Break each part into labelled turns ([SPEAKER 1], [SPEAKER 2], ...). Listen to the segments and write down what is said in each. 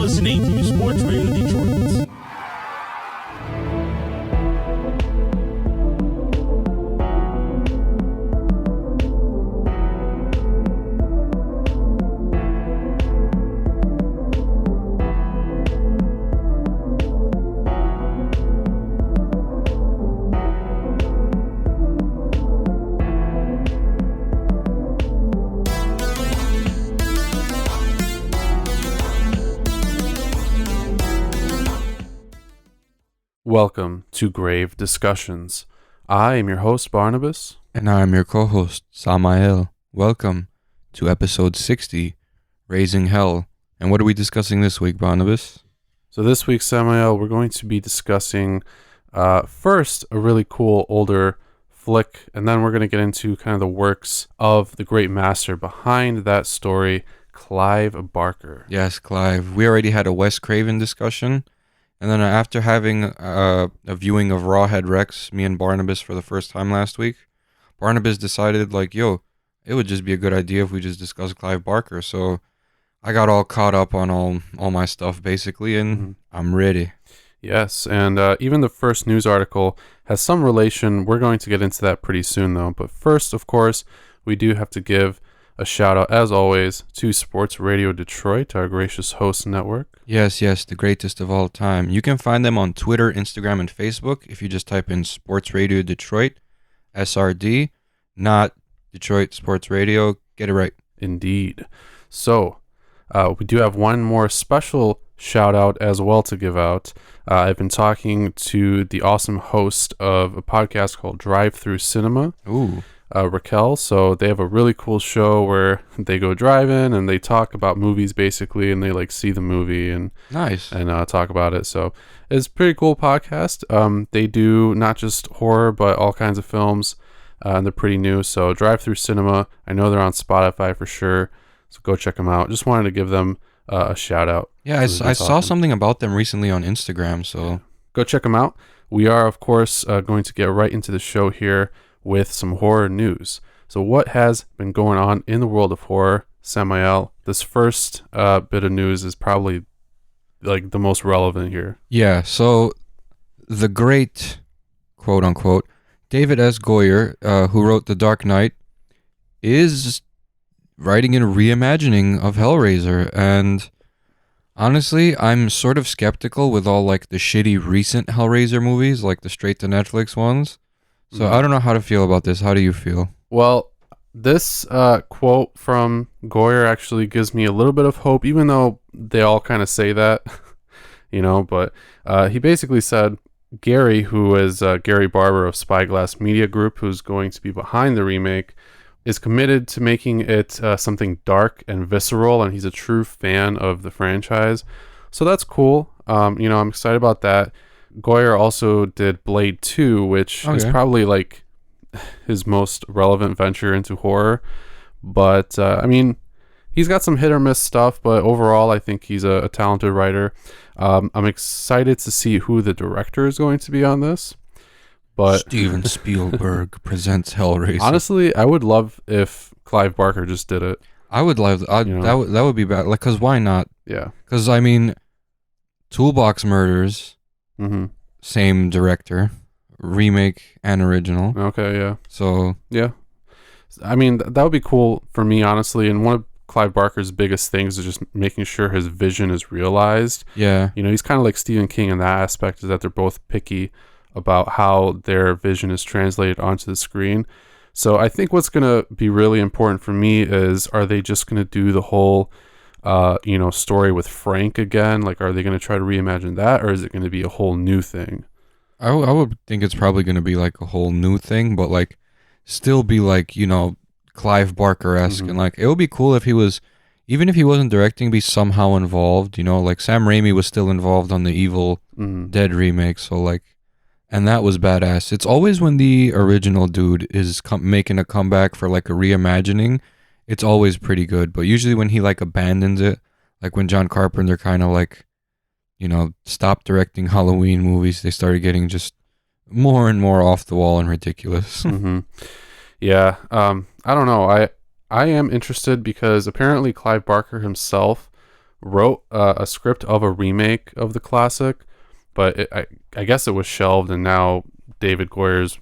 [SPEAKER 1] listening to Sports Radio Detroit.
[SPEAKER 2] Welcome to Grave Discussions. I am your host, Barnabas.
[SPEAKER 3] And I am your co-host, Samael. Welcome to episode 60, Raising Hell. And what are we discussing this week, Barnabas?
[SPEAKER 2] So this week, Samael, we're going to be discussing first a really cool older flick, and then we're going to get into kind of the works of the great master behind that story, Clive Barker.
[SPEAKER 3] Yes, Clive. We already had a Wes Craven discussion. And then after having a viewing of Rawhead Rex, me and Barnabas for the first time last week, Barnabas decided, it would just be a good idea if we just discussed Clive Barker. So I got all caught up on all my stuff, basically, and I'm ready.
[SPEAKER 2] Yes, and even the first news article has some relation. We're going to get into that pretty soon, though. But first, of course, we do have to give a shout out, as always, to Sports Radio Detroit, our gracious host network.
[SPEAKER 3] Yes, the greatest of all time. You can find them on Twitter, Instagram, and Facebook if you just type in Sports Radio Detroit, SRD, not Detroit Sports Radio. Get it right.
[SPEAKER 2] Indeed. So, we do have one more special shout out as well to give out. I've been talking to the awesome host of a podcast called Drive Through Cinema.
[SPEAKER 3] Ooh.
[SPEAKER 2] Raquel. So they have a really cool show where they go driving and they talk about movies basically, and they see the movie and
[SPEAKER 3] nice
[SPEAKER 2] and talk about it. So it's a pretty cool podcast. They do not just horror but all kinds of films, and they're pretty new. So Drive Through Cinema, I know they're on Spotify for sure, so go check them out. Just wanted to give them a shout out.
[SPEAKER 3] Yeah, I saw something about them recently on Instagram, so
[SPEAKER 2] go check them out. We are, of course, going to get right into the show here with some horror news. So what has been going on in the world of horror, Samael? This first bit of news is probably the most relevant here.
[SPEAKER 3] Yeah, so the great, quote unquote, David S. Goyer, who wrote The Dark Knight, is writing a reimagining of Hellraiser, and honestly, I'm sort of skeptical with all the shitty recent Hellraiser movies, like the straight to Netflix ones. So I don't know how to feel about this. How do you feel?
[SPEAKER 2] Well, this quote from Goyer actually gives me a little bit of hope, even though they all kind of say that, but he basically said Gary, who is Gary Barber of Spyglass Media Group, who's going to be behind the remake, is committed to making it something dark and visceral, and he's a true fan of the franchise. So that's cool. I'm excited about that. Goyer also did Blade 2, which is probably his most relevant venture into horror. But he's got some hit or miss stuff, but overall I think he's a talented writer. I'm excited to see who the director is going to be on this. But
[SPEAKER 3] Steven Spielberg presents Hellraiser.
[SPEAKER 2] Honestly, I would love if Clive Barker just did it.
[SPEAKER 3] I would love that would be bad. Because why not?
[SPEAKER 2] Yeah.
[SPEAKER 3] Because Toolbox Murders.
[SPEAKER 2] Mm-hmm.
[SPEAKER 3] Same director, remake and original.
[SPEAKER 2] Okay, yeah.
[SPEAKER 3] So
[SPEAKER 2] yeah, that would be cool for me, honestly. And one of Clive Barker's biggest things is just making sure his vision is realized.
[SPEAKER 3] Yeah,
[SPEAKER 2] he's kind of like Stephen King in that aspect, is that they're both picky about how their vision is translated onto the screen. So I think what's gonna be really important for me is, are they just gonna do the whole story with Frank again? Are they going to try to reimagine that, or is it going to be a whole new thing?
[SPEAKER 3] I would think it's probably going to be a whole new thing, but still be Clive Barker-esque.
[SPEAKER 2] Mm-hmm.
[SPEAKER 3] And it would be cool if he was, even if he wasn't directing, be somehow involved. Sam Raimi was still involved on the Evil Dead remake, so and that was badass. It's always when the original dude is making a comeback for a reimagining, it's always pretty good. But usually when he abandons it, when John Carpenter kind of stopped directing Halloween movies, they started getting just more and more off the wall and ridiculous.
[SPEAKER 2] Mm-hmm. Yeah, I don't know. I am interested because apparently Clive Barker himself wrote a script of a remake of the classic, but I guess it was shelved, and now David Goyer is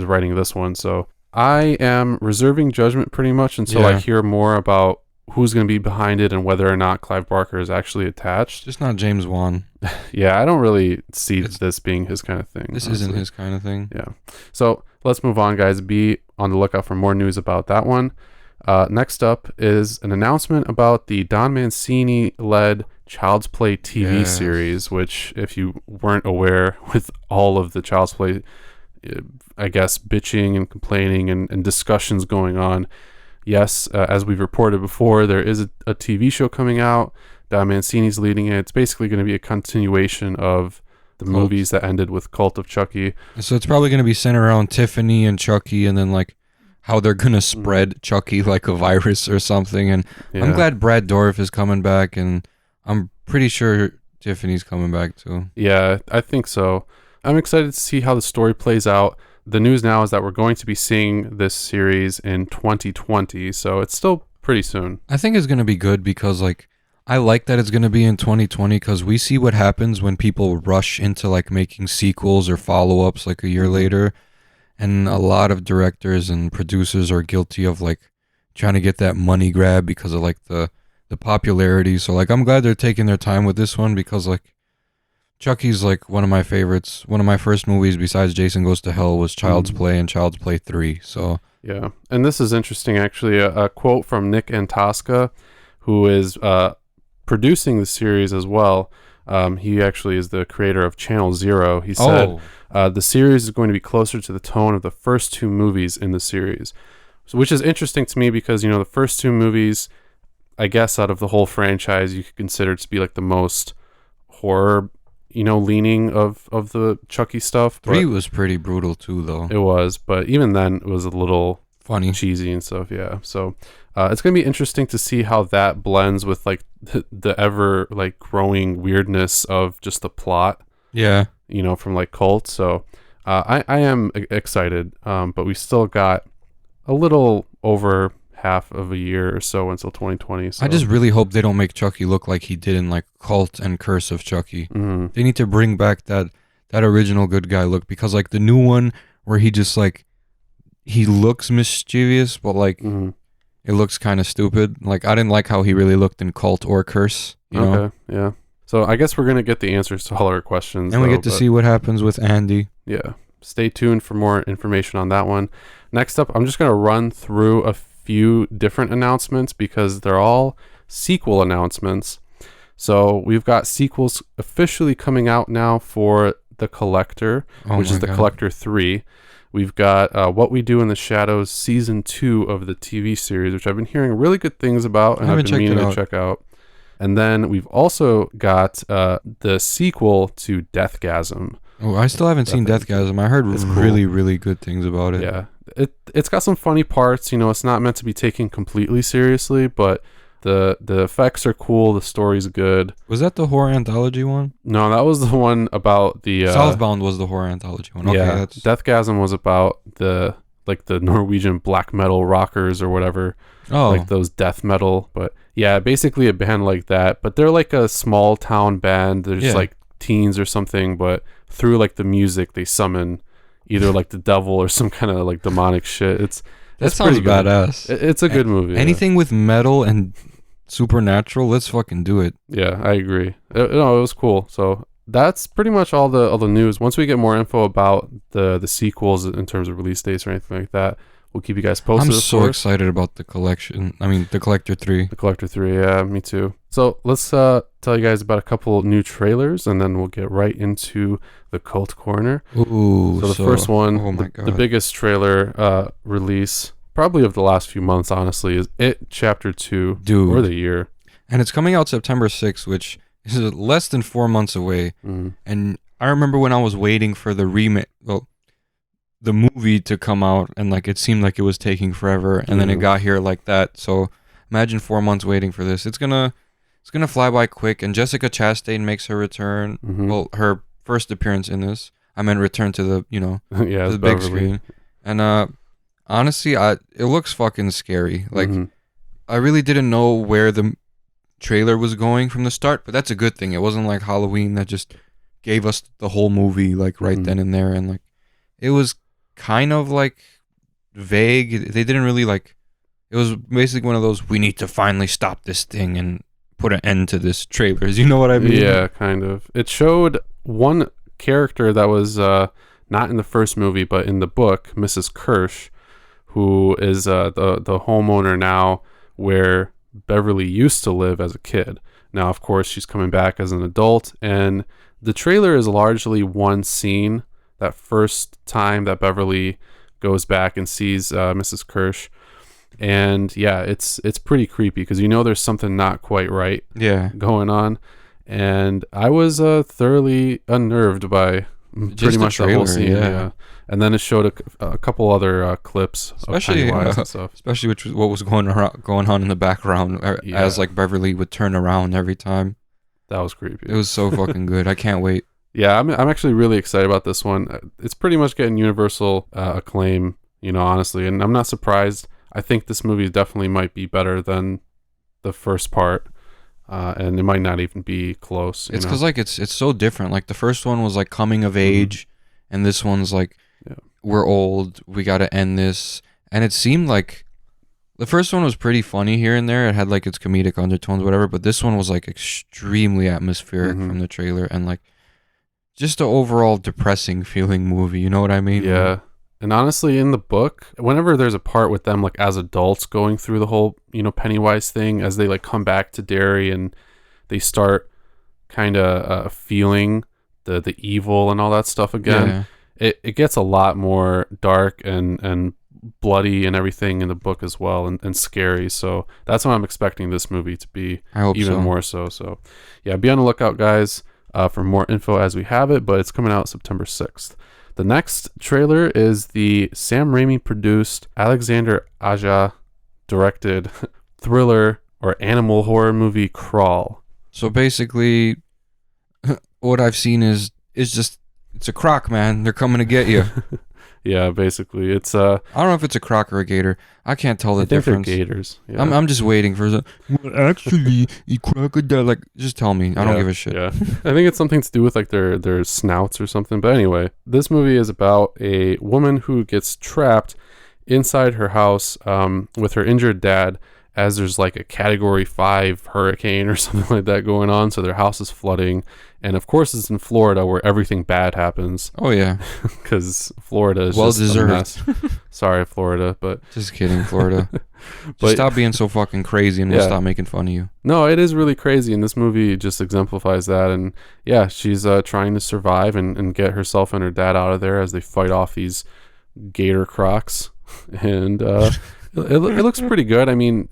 [SPEAKER 2] writing this one. So I am reserving judgment pretty much until I hear more about who's going to be behind it and whether or not Clive Barker is actually attached.
[SPEAKER 3] Just not James Wan.
[SPEAKER 2] Yeah, I don't really see this being his kind of thing.
[SPEAKER 3] This isn't his kind of thing.
[SPEAKER 2] Yeah. So let's move on, guys. Be on the lookout for more news about that one. Next up is an announcement about the Don Mancini-led Child's Play TV series, which, if you weren't aware, with all of the Child's Play, I guess, bitching and complaining and discussions going on, yes, as we've reported before, there is a TV show coming out. Don Mancini's leading it. It's basically going to be a continuation of the movies that ended with Cult of Chucky.
[SPEAKER 3] So it's probably going to be centered around Tiffany and Chucky, and then like how they're going to spread Chucky like a virus or something. And I'm glad Brad Dourif is coming back, and I'm pretty sure Tiffany's coming back too.
[SPEAKER 2] Yeah, I think so. I'm excited to see how the story plays out. The news now is that we're going to be seeing this series in 2020, so it's still pretty soon.
[SPEAKER 3] I think it's going to be good because like I like that it's going to be in 2020 because we see what happens when people rush into like making sequels or follow-ups like a year later. And a lot of directors and producers are guilty of like trying to get that money grab because of like the popularity. So like I'm glad they're taking their time with this one because like Chucky's like one of my favorites. One of my first movies besides Jason Goes to Hell was Child's Play and Child's Play 3. So
[SPEAKER 2] yeah, and this is interesting actually. A quote from Nick Antosca, who is producing the series as well. He actually is the creator of Channel Zero. He said the series is going to be closer to the tone of the first two movies in the series, so, which is interesting to me because, you know, the first two movies, I guess out of the whole franchise, you could consider to be like the most horror, you know, leaning of the Chucky stuff.
[SPEAKER 3] 3 was pretty brutal too, though.
[SPEAKER 2] It was, but even then it was a little
[SPEAKER 3] funny,
[SPEAKER 2] cheesy and stuff. Yeah, so it's gonna be interesting to see how that blends with like the ever like growing weirdness of just the plot.
[SPEAKER 3] Yeah,
[SPEAKER 2] you know, from like Cult. So I am excited, but we still got a little over half of a year or so until 2020. So.
[SPEAKER 3] I just really hope they don't make Chucky look like he did in like Cult and Curse of Chucky.
[SPEAKER 2] Mm-hmm.
[SPEAKER 3] They need to bring back that original good guy look, because like the new one where he just like he looks mischievous, but like it looks kind of stupid. Like I didn't like how he really looked in Cult or Curse. You know?
[SPEAKER 2] Yeah. So I guess we're gonna get the answers to all our questions,
[SPEAKER 3] and we get to see what happens with Andy.
[SPEAKER 2] Yeah. Stay tuned for more information on that one. Next up, I'm just gonna run through a few different announcements because they're all sequel announcements. So we've got sequels officially coming out now for The Collector, which is The Collector 3. We've got What We Do in the Shadows Season 2 of the TV series, which I've been hearing really good things about and I've been meaning to check out. And then we've also got the sequel to Deathgasm.
[SPEAKER 3] Oh, I still haven't seen Deathgasm. I heard really, really good things about it.
[SPEAKER 2] Yeah. It's got some funny parts. You know, it's not meant to be taken completely seriously, but the effects are cool. The story's good.
[SPEAKER 3] Was that the horror anthology one?
[SPEAKER 2] No, that was the one about the...
[SPEAKER 3] Southbound was the horror anthology one. Okay,
[SPEAKER 2] yeah, Deathgasm was about the Norwegian black metal rockers or whatever.
[SPEAKER 3] Oh.
[SPEAKER 2] Like those death metal. But yeah, basically a band like that. But they're like a small town band. They're just like teens or something, but through like the music they summon either like the devil or some kind of like demonic shit.
[SPEAKER 3] That sounds badass.
[SPEAKER 2] It's a good movie.
[SPEAKER 3] Anything with metal and supernatural, let's fucking do it.
[SPEAKER 2] Yeah, I agree. It was cool. So that's pretty much all the news. Once we get more info about the sequels in terms of release dates or anything like that, we'll keep you guys posted.
[SPEAKER 3] I'm so excited about The Collector 3.
[SPEAKER 2] The Collector 3, yeah, me too. So let's tell you guys about a couple new trailers, and then we'll get right into the Cult Corner.
[SPEAKER 3] Ooh,
[SPEAKER 2] so the first one, the biggest trailer release, probably of the last few months, honestly, is It Chapter 2, or the year.
[SPEAKER 3] And it's coming out September 6th, which is less than 4 months away. And I remember when I was waiting for the remake, the movie to come out, and like it seemed like it was taking forever, and then it got here like that. So imagine 4 months waiting for this. It's gonna fly by quick. And Jessica Chastain makes her return. Well, her first appearance in this. I meant return to the the big screen. And honestly, it looks fucking scary. Like I really didn't know where the trailer was going from the start, but that's a good thing. It wasn't like Halloween that just gave us the whole movie like right then and there, and like it was kind of like vague. They didn't really like. It was basically one of those, we need to finally stop this thing and put an end to this trailers. You know what I mean?
[SPEAKER 2] Yeah, kind of. It showed one character that was not in the first movie, but in the book, Mrs. Kirsch, who is the homeowner now where Beverly used to live as a kid. Now, of course, she's coming back as an adult, and the trailer is largely one scene. That first time that Beverly goes back and sees Mrs. Kirsch. And yeah, it's pretty creepy because you know there's something not quite right going on. And I was thoroughly unnerved by pretty much the whole scene. Yeah. And then it showed a couple other clips
[SPEAKER 3] especially,
[SPEAKER 2] of Pennywise and stuff.
[SPEAKER 3] Especially what was going on in the background as like Beverly would turn around every time.
[SPEAKER 2] That was creepy.
[SPEAKER 3] It was so fucking good. I can't wait.
[SPEAKER 2] Yeah, I'm actually really excited about this one. It's pretty much getting universal acclaim, you know, honestly. And I'm not surprised. I think this movie definitely might be better than the first part, and it might not even be close.
[SPEAKER 3] It's because like it's so different. Like the first one was like coming of age, and this one's like we're old. We got to end this. And it seemed like the first one was pretty funny here and there. It had like its comedic undertones, whatever. But this one was like extremely atmospheric from the trailer, and like just an overall depressing feeling movie. You know what I mean?
[SPEAKER 2] Yeah. And honestly, in the book, whenever there's a part with them like as adults going through the whole, you know, Pennywise thing, as they like come back to Derry and they start kind of feeling the evil and all that stuff again, it gets a lot more dark and bloody and everything in the book as well, and scary. So that's what I'm expecting this movie to be.
[SPEAKER 3] I hope
[SPEAKER 2] even more so. So yeah, be on the lookout, guys, for more info as we have it, but it's coming out September 6th. The next trailer is the Sam Raimi produced, Alexander Aja directed thriller or animal horror movie Crawl.
[SPEAKER 3] So basically, what I've seen is it's a croc, man. They're coming to get you.
[SPEAKER 2] Yeah, basically, it's
[SPEAKER 3] I don't know if it's a croc or a gator. I can't tell the difference.
[SPEAKER 2] They're gators. Yeah.
[SPEAKER 3] I'm just waiting for actually a crocodile. Like, just tell me. I don't give a shit.
[SPEAKER 2] Yeah, I think it's something to do with like their snouts or something. But anyway, this movie is about a woman who gets trapped inside her house with her injured dad, as there's like a Category 5 hurricane or something like that going on. So their house is flooding. And of course, it's in Florida where everything bad happens.
[SPEAKER 3] Oh, yeah.
[SPEAKER 2] Because Florida is
[SPEAKER 3] well
[SPEAKER 2] just
[SPEAKER 3] deserved.
[SPEAKER 2] a mess. Sorry, Florida. But
[SPEAKER 3] just kidding, Florida. Just stop being so fucking crazy and we'll stop making fun of you.
[SPEAKER 2] No, it is really crazy. And this movie just exemplifies that. And yeah, she's trying to survive and get herself and her dad out of there as they fight off these gator crocs. And it looks pretty good. I mean,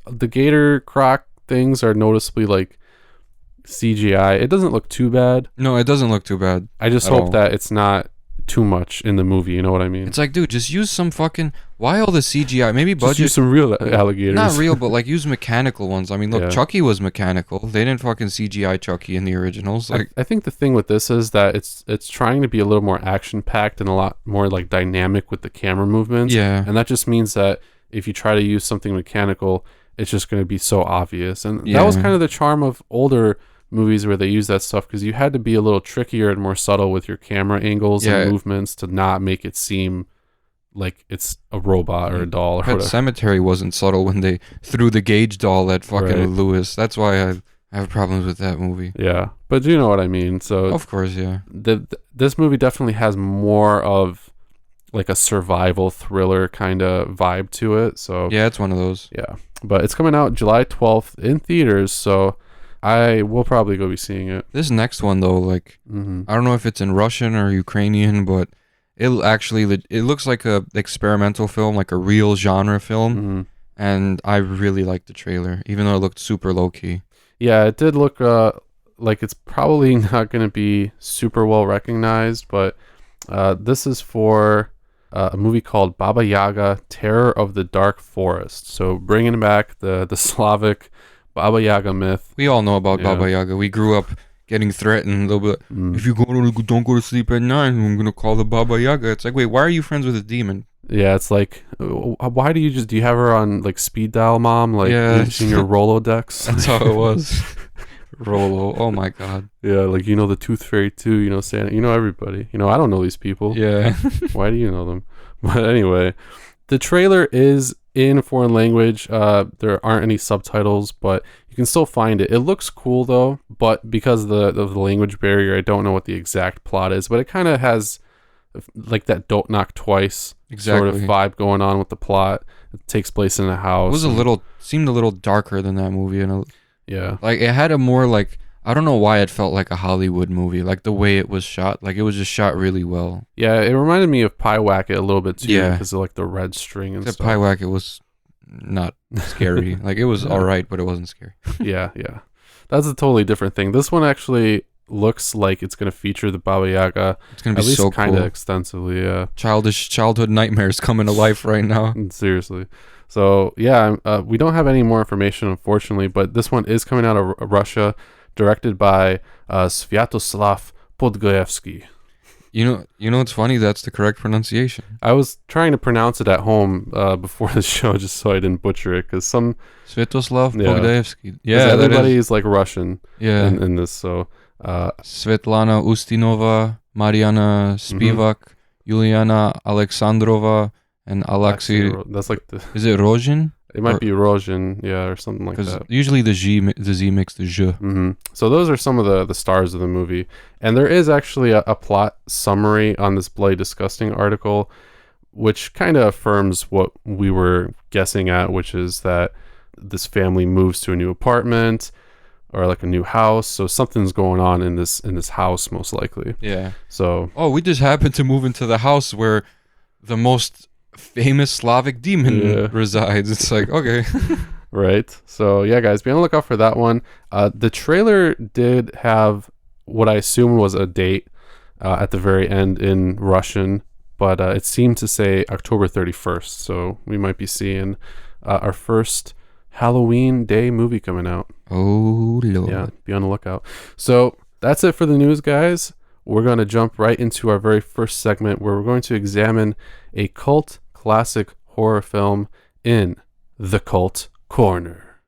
[SPEAKER 2] the gator croc things are noticeably like CGI. It doesn't look too bad.
[SPEAKER 3] No, it doesn't look too bad.
[SPEAKER 2] I just hope that it's not too much in the movie. You know what I mean?
[SPEAKER 3] It's like, dude, just use some fucking. Why all the CGI? Maybe budget.
[SPEAKER 2] Just use some real alligators.
[SPEAKER 3] Not real, but like use mechanical ones. I mean, look, Chucky was mechanical. They didn't fucking CGI Chucky in the originals. Like,
[SPEAKER 2] I think the thing with this is that it's trying to be a little more action packed and a lot more like dynamic with the camera movements.
[SPEAKER 3] Yeah,
[SPEAKER 2] and that just means that if you try to use something mechanical, it's just going to be so obvious. And that was kind of the charm of older movies where they use that stuff, because you had to be a little trickier and more subtle with your camera angles and movements to not make it seem like it's a robot or a doll or
[SPEAKER 3] Pet
[SPEAKER 2] whatever.
[SPEAKER 3] Sematary wasn't subtle when they threw the Gage doll at fucking Lewis. That's why I have problems with that movie.
[SPEAKER 2] Yeah, but you know what I mean. So
[SPEAKER 3] of course, yeah.
[SPEAKER 2] This movie definitely has more of like a survival thriller kind of vibe to it. So
[SPEAKER 3] yeah, it's one of those.
[SPEAKER 2] Yeah, but it's coming out July 12th in theaters, so I will probably go be seeing it.
[SPEAKER 3] This next one though, like I don't know if it's in Russian or Ukrainian, but it looks like a experimental film, like a real genre film, and I really liked the trailer, even though it looked super low key.
[SPEAKER 2] Yeah, it did look like it's probably not going to be super well recognized, but this is for a movie called Baba Yaga: Terror of the Dark Forest. So bringing back the Slavic Baba Yaga myth.
[SPEAKER 3] We all know about Baba Yaga. We grew up getting threatened. They'll be like, if you don't go to sleep at night, I'm gonna call the Baba Yaga. It's like, wait, why are you friends with a demon?
[SPEAKER 2] Yeah, it's like, why do you have her on like speed dial, mom? Like
[SPEAKER 3] Yeah.
[SPEAKER 2] in your Rolodex.
[SPEAKER 3] That's how it was. Rolo. Oh my god.
[SPEAKER 2] Yeah, like the Tooth Fairy too. Santa. Everybody. I don't know these people.
[SPEAKER 3] Yeah.
[SPEAKER 2] Why do you know them? But anyway, the trailer is in foreign language. There aren't any subtitles, but you can still find it. It looks cool though, but because of the language barrier, I don't know what the exact plot is. But it kind of has like that "Don't Knock Twice" sort of vibe going on with the plot. It takes place in a house.
[SPEAKER 3] It was seemed a little darker than that movie, and
[SPEAKER 2] yeah,
[SPEAKER 3] like it had a more like, I don't know why it felt like a Hollywood movie, like the way it was shot. Like it was just shot really well.
[SPEAKER 2] Yeah, it reminded me of Pyewacket a little bit too,
[SPEAKER 3] Yeah.
[SPEAKER 2] because of like the red string and
[SPEAKER 3] Except
[SPEAKER 2] stuff.
[SPEAKER 3] Pyewacket was not scary. Like it was
[SPEAKER 2] Yeah.
[SPEAKER 3] all right, but it wasn't scary.
[SPEAKER 2] Yeah. That's a totally different thing. This one actually looks like it's going to feature the Baba Yaga,
[SPEAKER 3] It's gonna
[SPEAKER 2] at
[SPEAKER 3] be
[SPEAKER 2] least
[SPEAKER 3] so
[SPEAKER 2] kind of
[SPEAKER 3] cool.
[SPEAKER 2] extensively. Yeah.
[SPEAKER 3] Childhood nightmares coming to life right now.
[SPEAKER 2] Seriously. So yeah, we don't have any more information, unfortunately, but this one is coming out of Russia, directed by Sviatoslav Podgoevsky.
[SPEAKER 3] You know what's funny? That's the correct pronunciation.
[SPEAKER 2] I was trying to pronounce it at home before the show, just so I didn't butcher it, because
[SPEAKER 3] Sviatoslav
[SPEAKER 2] Yeah.
[SPEAKER 3] Bogdaevsky. Yeah, that
[SPEAKER 2] everybody
[SPEAKER 3] is.
[SPEAKER 2] is like Russian
[SPEAKER 3] Yeah.
[SPEAKER 2] in this. So
[SPEAKER 3] Svetlana Ustinova, Mariana Spivak, Yuliana Alexandrova, and Alexei.
[SPEAKER 2] that's like
[SPEAKER 3] Is it Rozhin?
[SPEAKER 2] it might
[SPEAKER 3] or-
[SPEAKER 2] be Rozhin, yeah, or something like
[SPEAKER 3] Because
[SPEAKER 2] that.
[SPEAKER 3] usually the Z makes the J.
[SPEAKER 2] So those are some of the stars of the movie, and there is actually a plot summary on this Bloody Disgusting article, which kind of affirms what we were guessing at, which is that this family moves to a new apartment or like a new house, so something's going on in this house most likely.
[SPEAKER 3] Yeah.
[SPEAKER 2] So
[SPEAKER 3] Oh, we just happened to move into the house where the most famous Slavic demon resides. It's like, okay.
[SPEAKER 2] right. So yeah, guys, be on the lookout for that one. The trailer did have what I assume was a date at the very end in Russian, but it seemed to say October 31st. So we might be seeing our first Halloween Day movie coming out.
[SPEAKER 3] Oh, Lord.
[SPEAKER 2] Yeah, be on the lookout. So that's it for the news, guys. We're going to jump right into our very first segment where we're going to examine a cult classic horror film in The Cult Corner.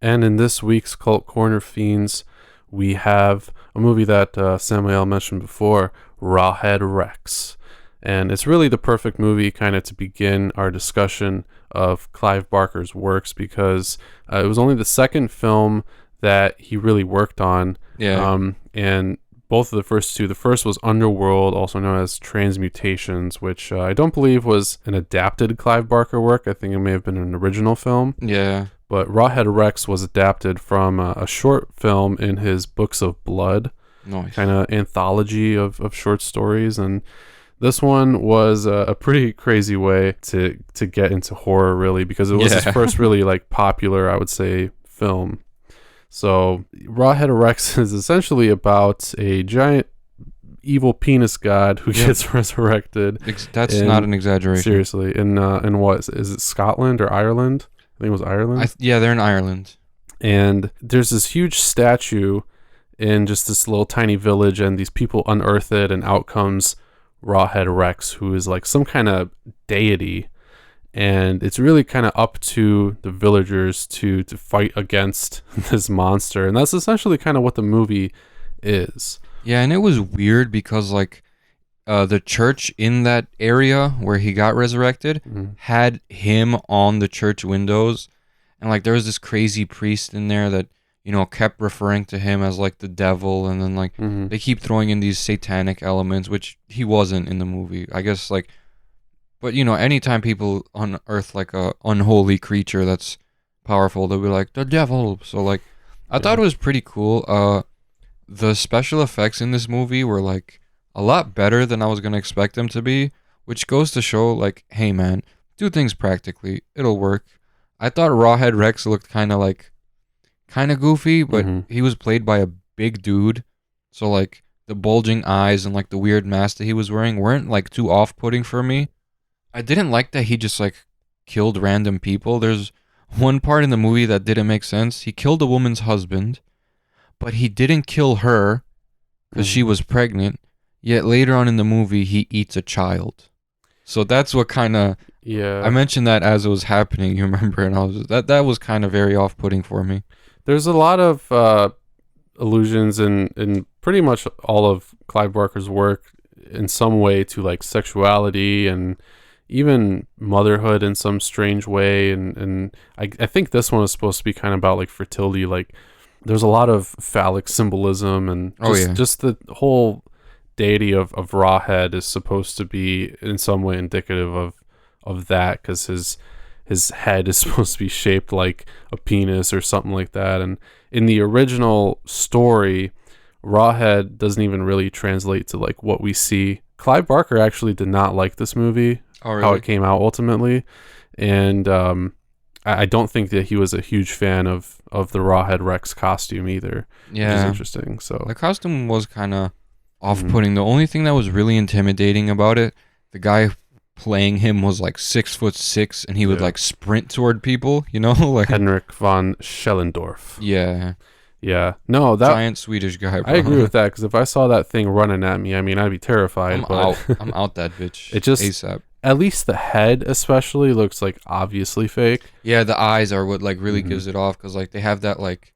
[SPEAKER 2] And in this week's Cult Corner Fiends, we have a movie that Samael mentioned before, Rawhead Rex. And it's really the perfect movie kind of to begin our discussion of Clive Barker's works, because it was only the second film that he really worked on.
[SPEAKER 3] Yeah.
[SPEAKER 2] And both of the first two, the first was Underworld, also known as Transmutations, which I don't believe was an adapted Clive Barker work. I think it may have been an original film.
[SPEAKER 3] Yeah.
[SPEAKER 2] But Rawhead Rex was adapted from a short film in his Books of Blood,
[SPEAKER 3] Nice.
[SPEAKER 2] kind of anthology of short stories. And this one was a pretty crazy way to get into horror, really, because it was his first really like popular, I would say, film. So Rawhead Rex is essentially about a giant evil penis god who gets resurrected.
[SPEAKER 3] That's not an exaggeration.
[SPEAKER 2] Seriously, in what is it, Scotland or Ireland? I think it was Ireland.
[SPEAKER 3] Yeah, they're in Ireland.
[SPEAKER 2] And there's this huge statue in just this little tiny village, and these people unearth it, and out comes Rawhead Rex, who is like some kind of deity. And it's really kind of up to the villagers to fight against this monster. And that's essentially kind of what the movie is.
[SPEAKER 3] Yeah, and it was weird because like the church in that area where he got resurrected had him on the church windows, and like there was this crazy priest in there that, you know, kept referring to him as like the devil, and then like they keep throwing in these satanic elements, which he wasn't in the movie, I guess. Like, but you know, anytime people unearth like a unholy creature that's powerful, they'll be like the devil. So like I thought it was pretty cool. The special effects in this movie were like a lot better than I was gonna expect them to be, which goes to show like, hey man, do things practically, it'll work. I thought Rawhead Rex looked kind of goofy, but he was played by a big dude, so like the bulging eyes and like the weird mask that he was wearing weren't like too off-putting for me. I didn't like that he just like killed random people. There's one part in the movie that didn't make sense. He killed a woman's husband, but he didn't kill her because she was pregnant. Yet later on in the movie, he eats a child. So that's what kind of...
[SPEAKER 2] Yeah.
[SPEAKER 3] I mentioned that as it was happening, you remember, and I was that was kind of very off-putting for me.
[SPEAKER 2] There's a lot of allusions in pretty much all of Clive Barker's work in some way to like sexuality and even motherhood in some strange way. And I think this one is supposed to be kind of about like fertility. Like there's a lot of phallic symbolism and just the whole deity of Rawhead is supposed to be in some way indicative of that, because his head is supposed to be shaped like a penis or something like that. And in the original story, Rawhead doesn't even really translate to like what we see. Clive Barker actually did not like this movie, how it came out ultimately, and I don't think that he was a huge fan of the Rawhead Rex costume either.
[SPEAKER 3] Yeah,
[SPEAKER 2] which is interesting. So
[SPEAKER 3] the costume was kind of off-putting. The only thing that was really intimidating about it, the guy playing him was like 6'6", and he would like sprint toward people, you know, like
[SPEAKER 2] Henrik von Schellendorf.
[SPEAKER 3] Yeah,
[SPEAKER 2] no, that
[SPEAKER 3] giant Swedish guy, bro.
[SPEAKER 2] I agree with that, because if I saw that thing running at me, I mean, I'd be terrified.
[SPEAKER 3] I'm out that bitch.
[SPEAKER 2] It just
[SPEAKER 3] ASAP.
[SPEAKER 2] At least the head especially looks like obviously fake.
[SPEAKER 3] Yeah, the eyes are what like really gives it off, because like they have that like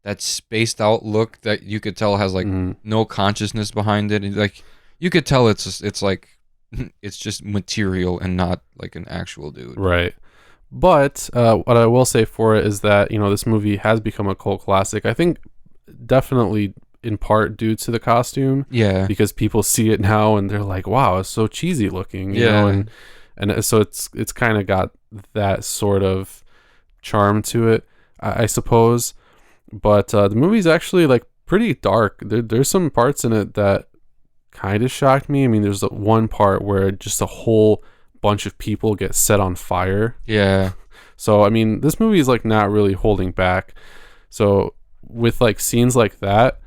[SPEAKER 3] that spaced out look that you could tell has like no consciousness behind it, and like you could tell it's like it's just material and not like an actual dude.
[SPEAKER 2] Right. But what I will say for it is that, you know, this movie has become a cult classic. I think definitely in part due to the costume.
[SPEAKER 3] Yeah.
[SPEAKER 2] Because people see it now and they're like, wow, it's so cheesy looking. You know? And so it's kind of got that sort of charm to it, I suppose. But the movie's actually like pretty dark. There's some parts in it that kind of shocked me. I mean, there's one part where just a whole bunch of people get set on fire.
[SPEAKER 3] Yeah.
[SPEAKER 2] So I mean, this movie is like not really holding back. So with like scenes like that,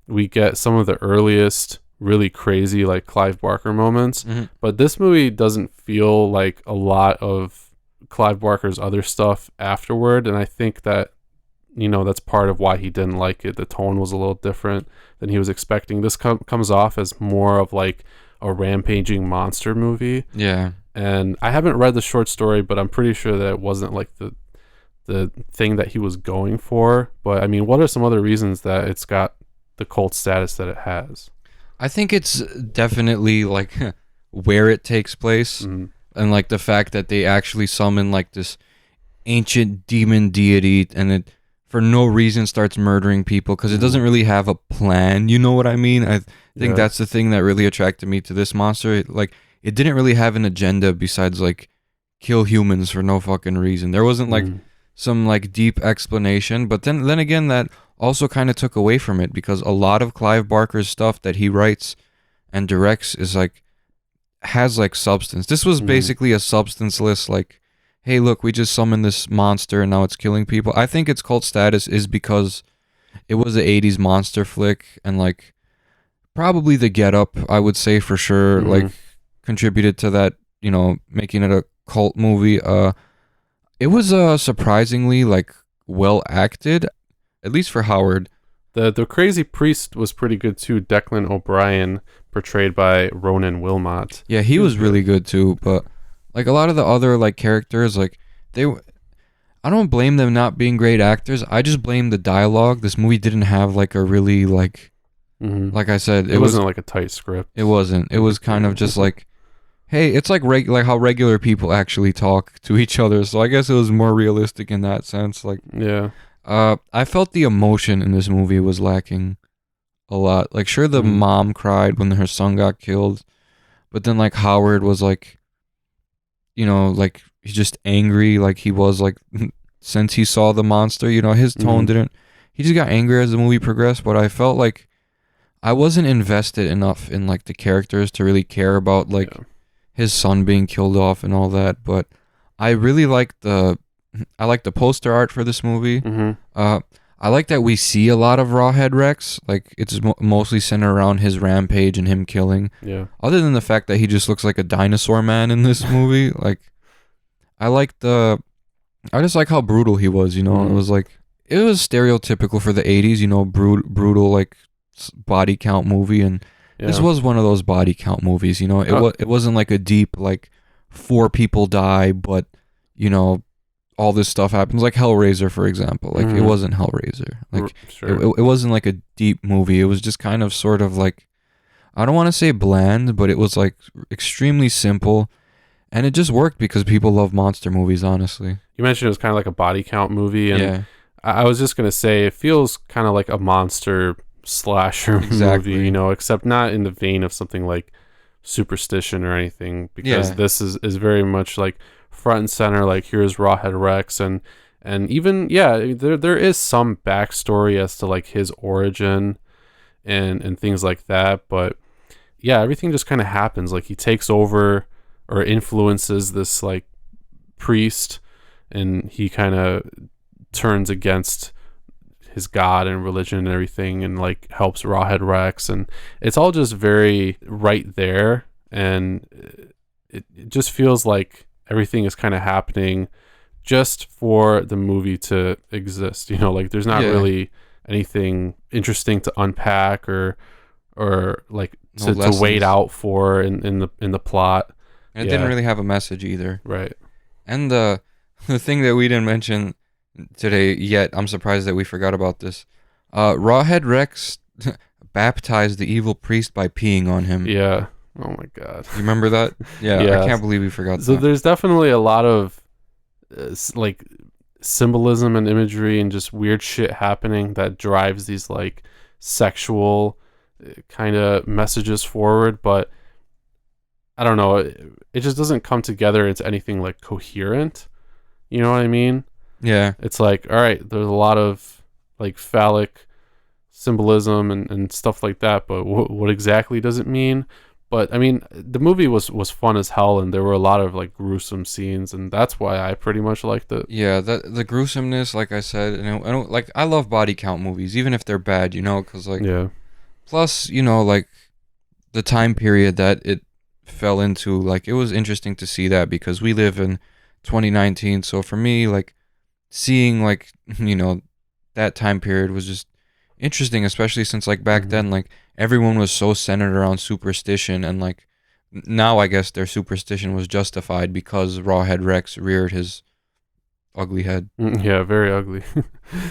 [SPEAKER 2] we get some of the earliest really crazy like Clive Barker moments. But this movie doesn't feel like a lot of Clive Barker's other stuff afterward, and I think that, you know, that's part of why he didn't like it. The tone was a little different than he was expecting. This comes off as more of like a rampaging monster movie.
[SPEAKER 3] Yeah.
[SPEAKER 2] And I haven't read the short story, but I'm pretty sure that it wasn't like the thing that he was going for. But I mean, what are some other reasons that it's got the cult status that it has?
[SPEAKER 3] I think it's definitely like where it takes place, and like the fact that they actually summon like this ancient demon deity, and it for no reason starts murdering people because it doesn't really have a plan. You know what I mean? I think that's the thing that really attracted me to this monster. It didn't really have an agenda besides like kill humans for no fucking reason. There wasn't like some like deep explanation, but then again, that also kind of took away from it, because a lot of Clive Barker's stuff that he writes and directs is like has like substance. This was basically a substanceless like, hey, look, we just summoned this monster and now it's killing people. I think its cult status is because it was an 80s monster flick, and like probably the getup, I would say for sure, like contributed to that, you know, making it a cult movie. It was surprisingly like well acted, at least for Howard.
[SPEAKER 2] The crazy priest was pretty good too. Declan O'Brien, portrayed by Ronan Wilmot.
[SPEAKER 3] Yeah, he was really good too, but like a lot of the other like characters, like I don't blame them not being great actors. I just blame the dialogue. This movie didn't have like a really like like I said,
[SPEAKER 2] it wasn't like a tight script.
[SPEAKER 3] It wasn't. It was kind of just like, hey, it's like like how regular people actually talk to each other. So I guess it was more realistic in that sense. Like,
[SPEAKER 2] yeah.
[SPEAKER 3] I felt the emotion in this movie was lacking a lot. Like, sure, the mom cried when her son got killed, but then like Howard was like, you know, like he's just angry, like he was like since he saw the monster. You know, his tone didn't. He just got angry as the movie progressed. But I felt like I wasn't invested enough in like the characters to really care about like his son being killed off and all that. But I really like the poster art for this movie. I like that we see a lot of Rawhead Rex. Like, it's mostly centered around his rampage and him killing.
[SPEAKER 2] Yeah.
[SPEAKER 3] Other than the fact that he just looks like a dinosaur man in this movie. Like, I just like how brutal he was, you know? It was like, it was stereotypical for the 80s, you know, brutal like body count movie, and this was one of those body count movies, you know. It wasn't like a deep like 4 people die, but you know, all this stuff happens, like Hellraiser, for example. Like it wasn't Hellraiser. Like it wasn't like a deep movie. It was just kind of sort of like, I don't want to say bland, but it was like extremely simple, and it just worked because people love monster movies, honestly.
[SPEAKER 2] You mentioned it was kind of like a body count movie, and I was just gonna say it feels kind of like a monster slasher movie, you know, except not in the vein of something like Superstition or anything, because this is very much like front and center, like here's Rawhead Rex, and even there is some backstory as to like his origin and things like that, but yeah, everything just kind of happens. Like he takes over or influences this like priest, and he kind of turns against his god and religion and everything, and like helps Rawhead Rex, and it's all just very right there, and it just feels like everything is kind of happening just for the movie to exist, you know, like there's not really anything interesting to unpack or like to wait out for in the plot.
[SPEAKER 3] And it didn't really have a message either.
[SPEAKER 2] Right.
[SPEAKER 3] And the thing that we didn't mention today yet, I'm surprised that we forgot about this. Rawhead Rex baptized the evil priest by peeing on him.
[SPEAKER 2] Yeah. Oh my god.
[SPEAKER 3] You remember that? Yeah. I can't believe we forgot that.
[SPEAKER 2] So there's definitely a lot of like symbolism and imagery and just weird shit happening that drives these like sexual kind of messages forward, but I don't know, it just doesn't come together into anything like coherent. You know what I mean?
[SPEAKER 3] Yeah.
[SPEAKER 2] It's like, all right, there's a lot of like phallic symbolism and stuff like that, but what exactly does it mean? But I mean, the movie was fun as hell, and there were a lot of like gruesome scenes, and that's why I pretty much liked it.
[SPEAKER 3] Yeah, the gruesomeness, like I said, and like I love body count movies, even if they're bad, you know, because like plus, you know, like the time period that it fell into, like it was interesting to see that because we live in 2019, so for me, like seeing like, you know, that time period was just interesting, especially since like back then, like everyone was so centered around superstition, and like now I guess their superstition was justified because Rawhead Rex reared his ugly head.
[SPEAKER 2] Yeah, very ugly.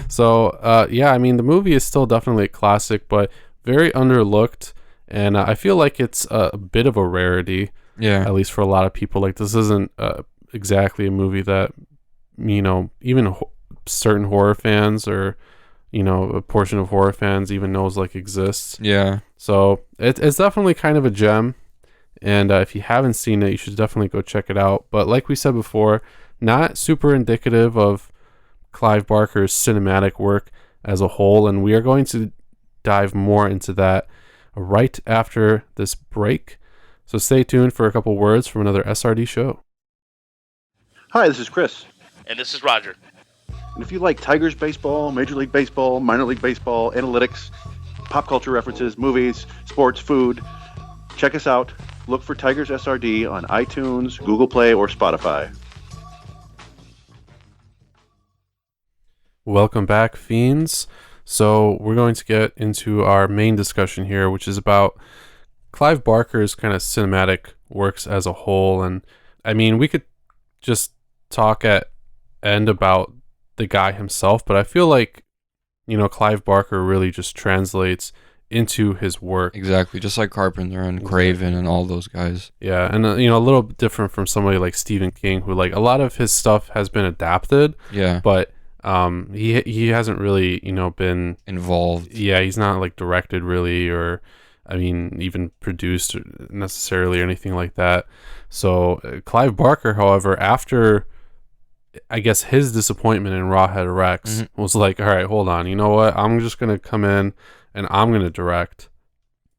[SPEAKER 2] So yeah, I mean the movie is still definitely a classic, but very underlooked, and I feel like it's a bit of a rarity, at least for a lot of people. Like this isn't exactly a movie that, you know, even certain horror fans or, you know, a portion of horror fans even knows like exists.
[SPEAKER 3] Yeah.
[SPEAKER 2] So it's definitely kind of a gem, and if you haven't seen it, you should definitely go check it out. But like we said before, not super indicative of Clive Barker's cinematic work as a whole, and we are going to dive more into that right after this break. So stay tuned for a couple words from another SRD show.
[SPEAKER 4] Hi, this is Chris.
[SPEAKER 5] And this is Roger.
[SPEAKER 4] And if you like Tigers baseball, Major League Baseball, Minor League Baseball, analytics, pop culture references, movies, sports, food, check us out. Look for Tigers SRD on iTunes, Google Play, or Spotify.
[SPEAKER 2] Welcome back, Fiends. So we're going to get into our main discussion here, which is about Clive Barker's kind of cinematic works as a whole. And I mean, we could just talk at end about the guy himself, but I feel like, you know, Clive Barker really just translates into his work.
[SPEAKER 3] Exactly, just like Carpenter and Craven and all those guys.
[SPEAKER 2] Yeah, and you know, a little bit different from somebody like Stephen King, who like a lot of his stuff has been adapted.
[SPEAKER 3] Yeah,
[SPEAKER 2] but he hasn't really, you know, been
[SPEAKER 3] involved.
[SPEAKER 2] Yeah, he's not like directed really, or I mean, even produced necessarily or anything like that. So Clive Barker, however, after I guess his disappointment in Rawhead Rex was like, all right, hold on, you know what? I'm just gonna come in and I'm gonna direct.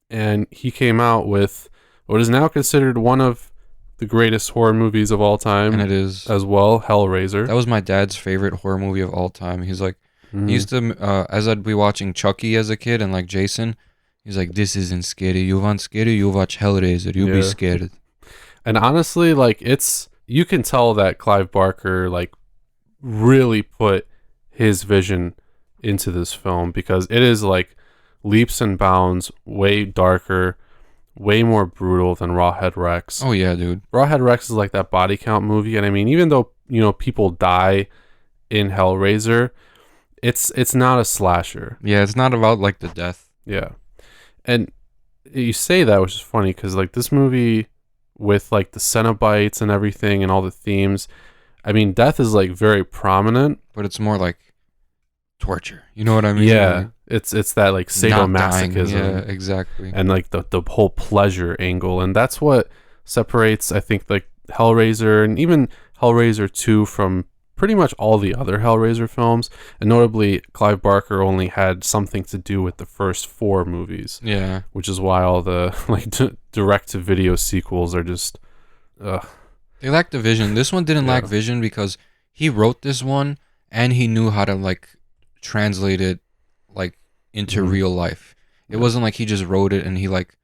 [SPEAKER 2] And he came out with what is now considered one of the greatest horror movies of all time.
[SPEAKER 3] And it is
[SPEAKER 2] as well, Hellraiser.
[SPEAKER 3] That was my dad's favorite horror movie of all time. He's like, he used to, as I'd be watching Chucky as a kid and like Jason, he's like, this isn't scary. You want scary? You watch Hellraiser. You'll be scared.
[SPEAKER 2] And honestly, like you can tell that Clive Barker like really put his vision into this film, because it is like leaps and bounds way darker, way more brutal than Rawhead Rex.
[SPEAKER 3] Oh yeah, dude.
[SPEAKER 2] Rawhead Rex is like that body count movie, and I mean, even though, you know, people die in Hellraiser, it's not a slasher.
[SPEAKER 3] Yeah, it's not about like the death.
[SPEAKER 2] Yeah. And you say that, which is funny, because like this movie with like the Cenobites and everything and all the themes, I mean, death is like very prominent,
[SPEAKER 3] But it's more like torture. You know what I mean?
[SPEAKER 2] yeah.
[SPEAKER 3] Like,
[SPEAKER 2] It's that like
[SPEAKER 3] not dying.
[SPEAKER 2] sadomasochism,
[SPEAKER 3] Yeah, exactly.
[SPEAKER 2] and like the whole pleasure angle, and that's what separates, I think, like Hellraiser and even Hellraiser 2 from pretty much all the other Hellraiser films. And notably, Clive Barker only had something to do with the first 4 movies,
[SPEAKER 3] Yeah.
[SPEAKER 2] which is why all the like direct to video sequels are just
[SPEAKER 3] They lacked the vision. This one didn't lack
[SPEAKER 2] Yeah.
[SPEAKER 3] vision because he wrote this one and he knew how to like translate it like into
[SPEAKER 2] Mhm.
[SPEAKER 3] real life. It
[SPEAKER 2] Yeah.
[SPEAKER 3] wasn't like he just wrote it and he like,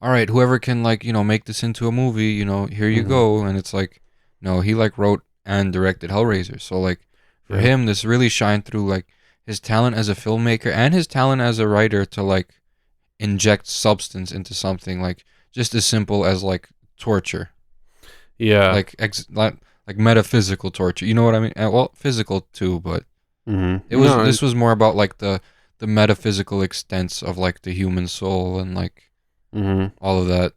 [SPEAKER 3] all right, whoever can like, you know, make this into a movie, you know, here you
[SPEAKER 2] Mhm.
[SPEAKER 3] go. And it's like, no, he like wrote and directed Hellraiser. So like for
[SPEAKER 2] Yeah.
[SPEAKER 3] him, this really shined through like his talent as a filmmaker and his talent as a writer to like inject substance into something like just as simple as like torture.
[SPEAKER 2] yeah.
[SPEAKER 3] Like metaphysical torture. You know what I mean? Well, physical too, but
[SPEAKER 2] Mhm.
[SPEAKER 3] it was
[SPEAKER 2] No,
[SPEAKER 3] this was more about like the metaphysical extents of like the human soul and like
[SPEAKER 2] mhm.
[SPEAKER 3] all of that.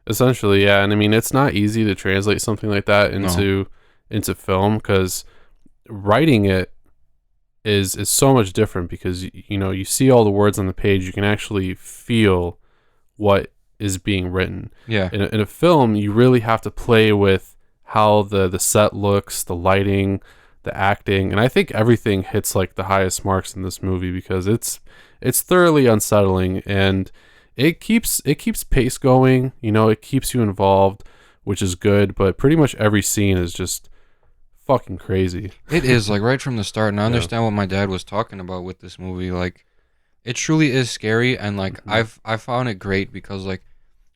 [SPEAKER 2] Essentially, yeah. And I mean, it's not easy to translate something like that into film, because writing it is so much different, because you know, you see all the words on the page, you can actually feel what is being written.
[SPEAKER 3] Yeah.
[SPEAKER 2] In a film, you really have to play with how the set looks, the lighting, the acting, and I think everything hits like the highest marks in this movie, because it's thoroughly unsettling, and it keeps pace going. You know, it keeps you involved, which is good. But pretty much every scene is just fucking crazy.
[SPEAKER 3] It is like right from the start, and I
[SPEAKER 2] Yeah.
[SPEAKER 3] understand what my dad was talking about with this movie. Like, it truly is scary, and like
[SPEAKER 2] Mhm.
[SPEAKER 3] I found it great because like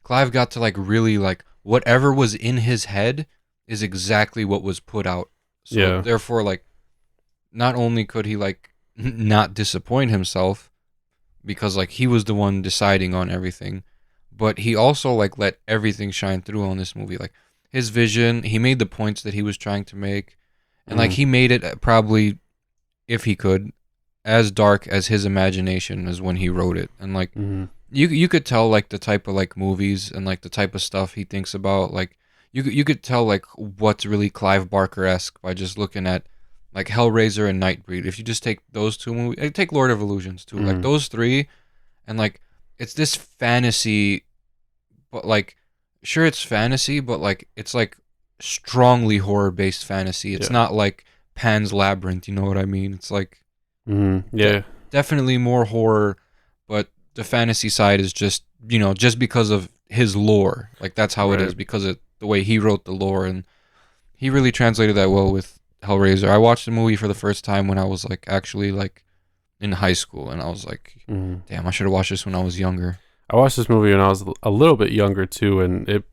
[SPEAKER 3] Clive got to like really like whatever was in his head is exactly what was put out. So
[SPEAKER 2] Yeah.
[SPEAKER 3] therefore, like, not only could he like not disappoint himself because like he was the one deciding on everything, but he also like let everything shine through on this movie. Like his vision, he made the points that he was trying to make, and like
[SPEAKER 2] Mhm.
[SPEAKER 3] he made it probably, if he could, as dark as his imagination as when he wrote it. And like
[SPEAKER 2] Mhm.
[SPEAKER 3] you could tell like the type of like movies and like the type of stuff he thinks about. Like you could tell like what's really Clive Barker-esque by just looking at like Hellraiser and Nightbreed. If you just take those 2 movies, take Lord of Illusions too, like
[SPEAKER 2] Mhm.
[SPEAKER 3] those 3, and like it's this fantasy, but like sure it's fantasy, but like it's like strongly horror-based fantasy. It's
[SPEAKER 2] Yeah.
[SPEAKER 3] not like Pan's Labyrinth, you know what I mean? It's like
[SPEAKER 2] Mhm. Yeah.
[SPEAKER 3] definitely more horror, but the fantasy side is just, you know, just because of his lore. Like that's how it
[SPEAKER 2] Right.
[SPEAKER 3] is, because of the way he wrote the lore, and he really translated that well with Hellraiser. I watched the movie for the first time when I was like actually like in high school, and I was like,
[SPEAKER 2] Mhm.
[SPEAKER 3] damn, I should have watched this when I was younger.
[SPEAKER 2] I watched this movie when I was a little bit younger too, and it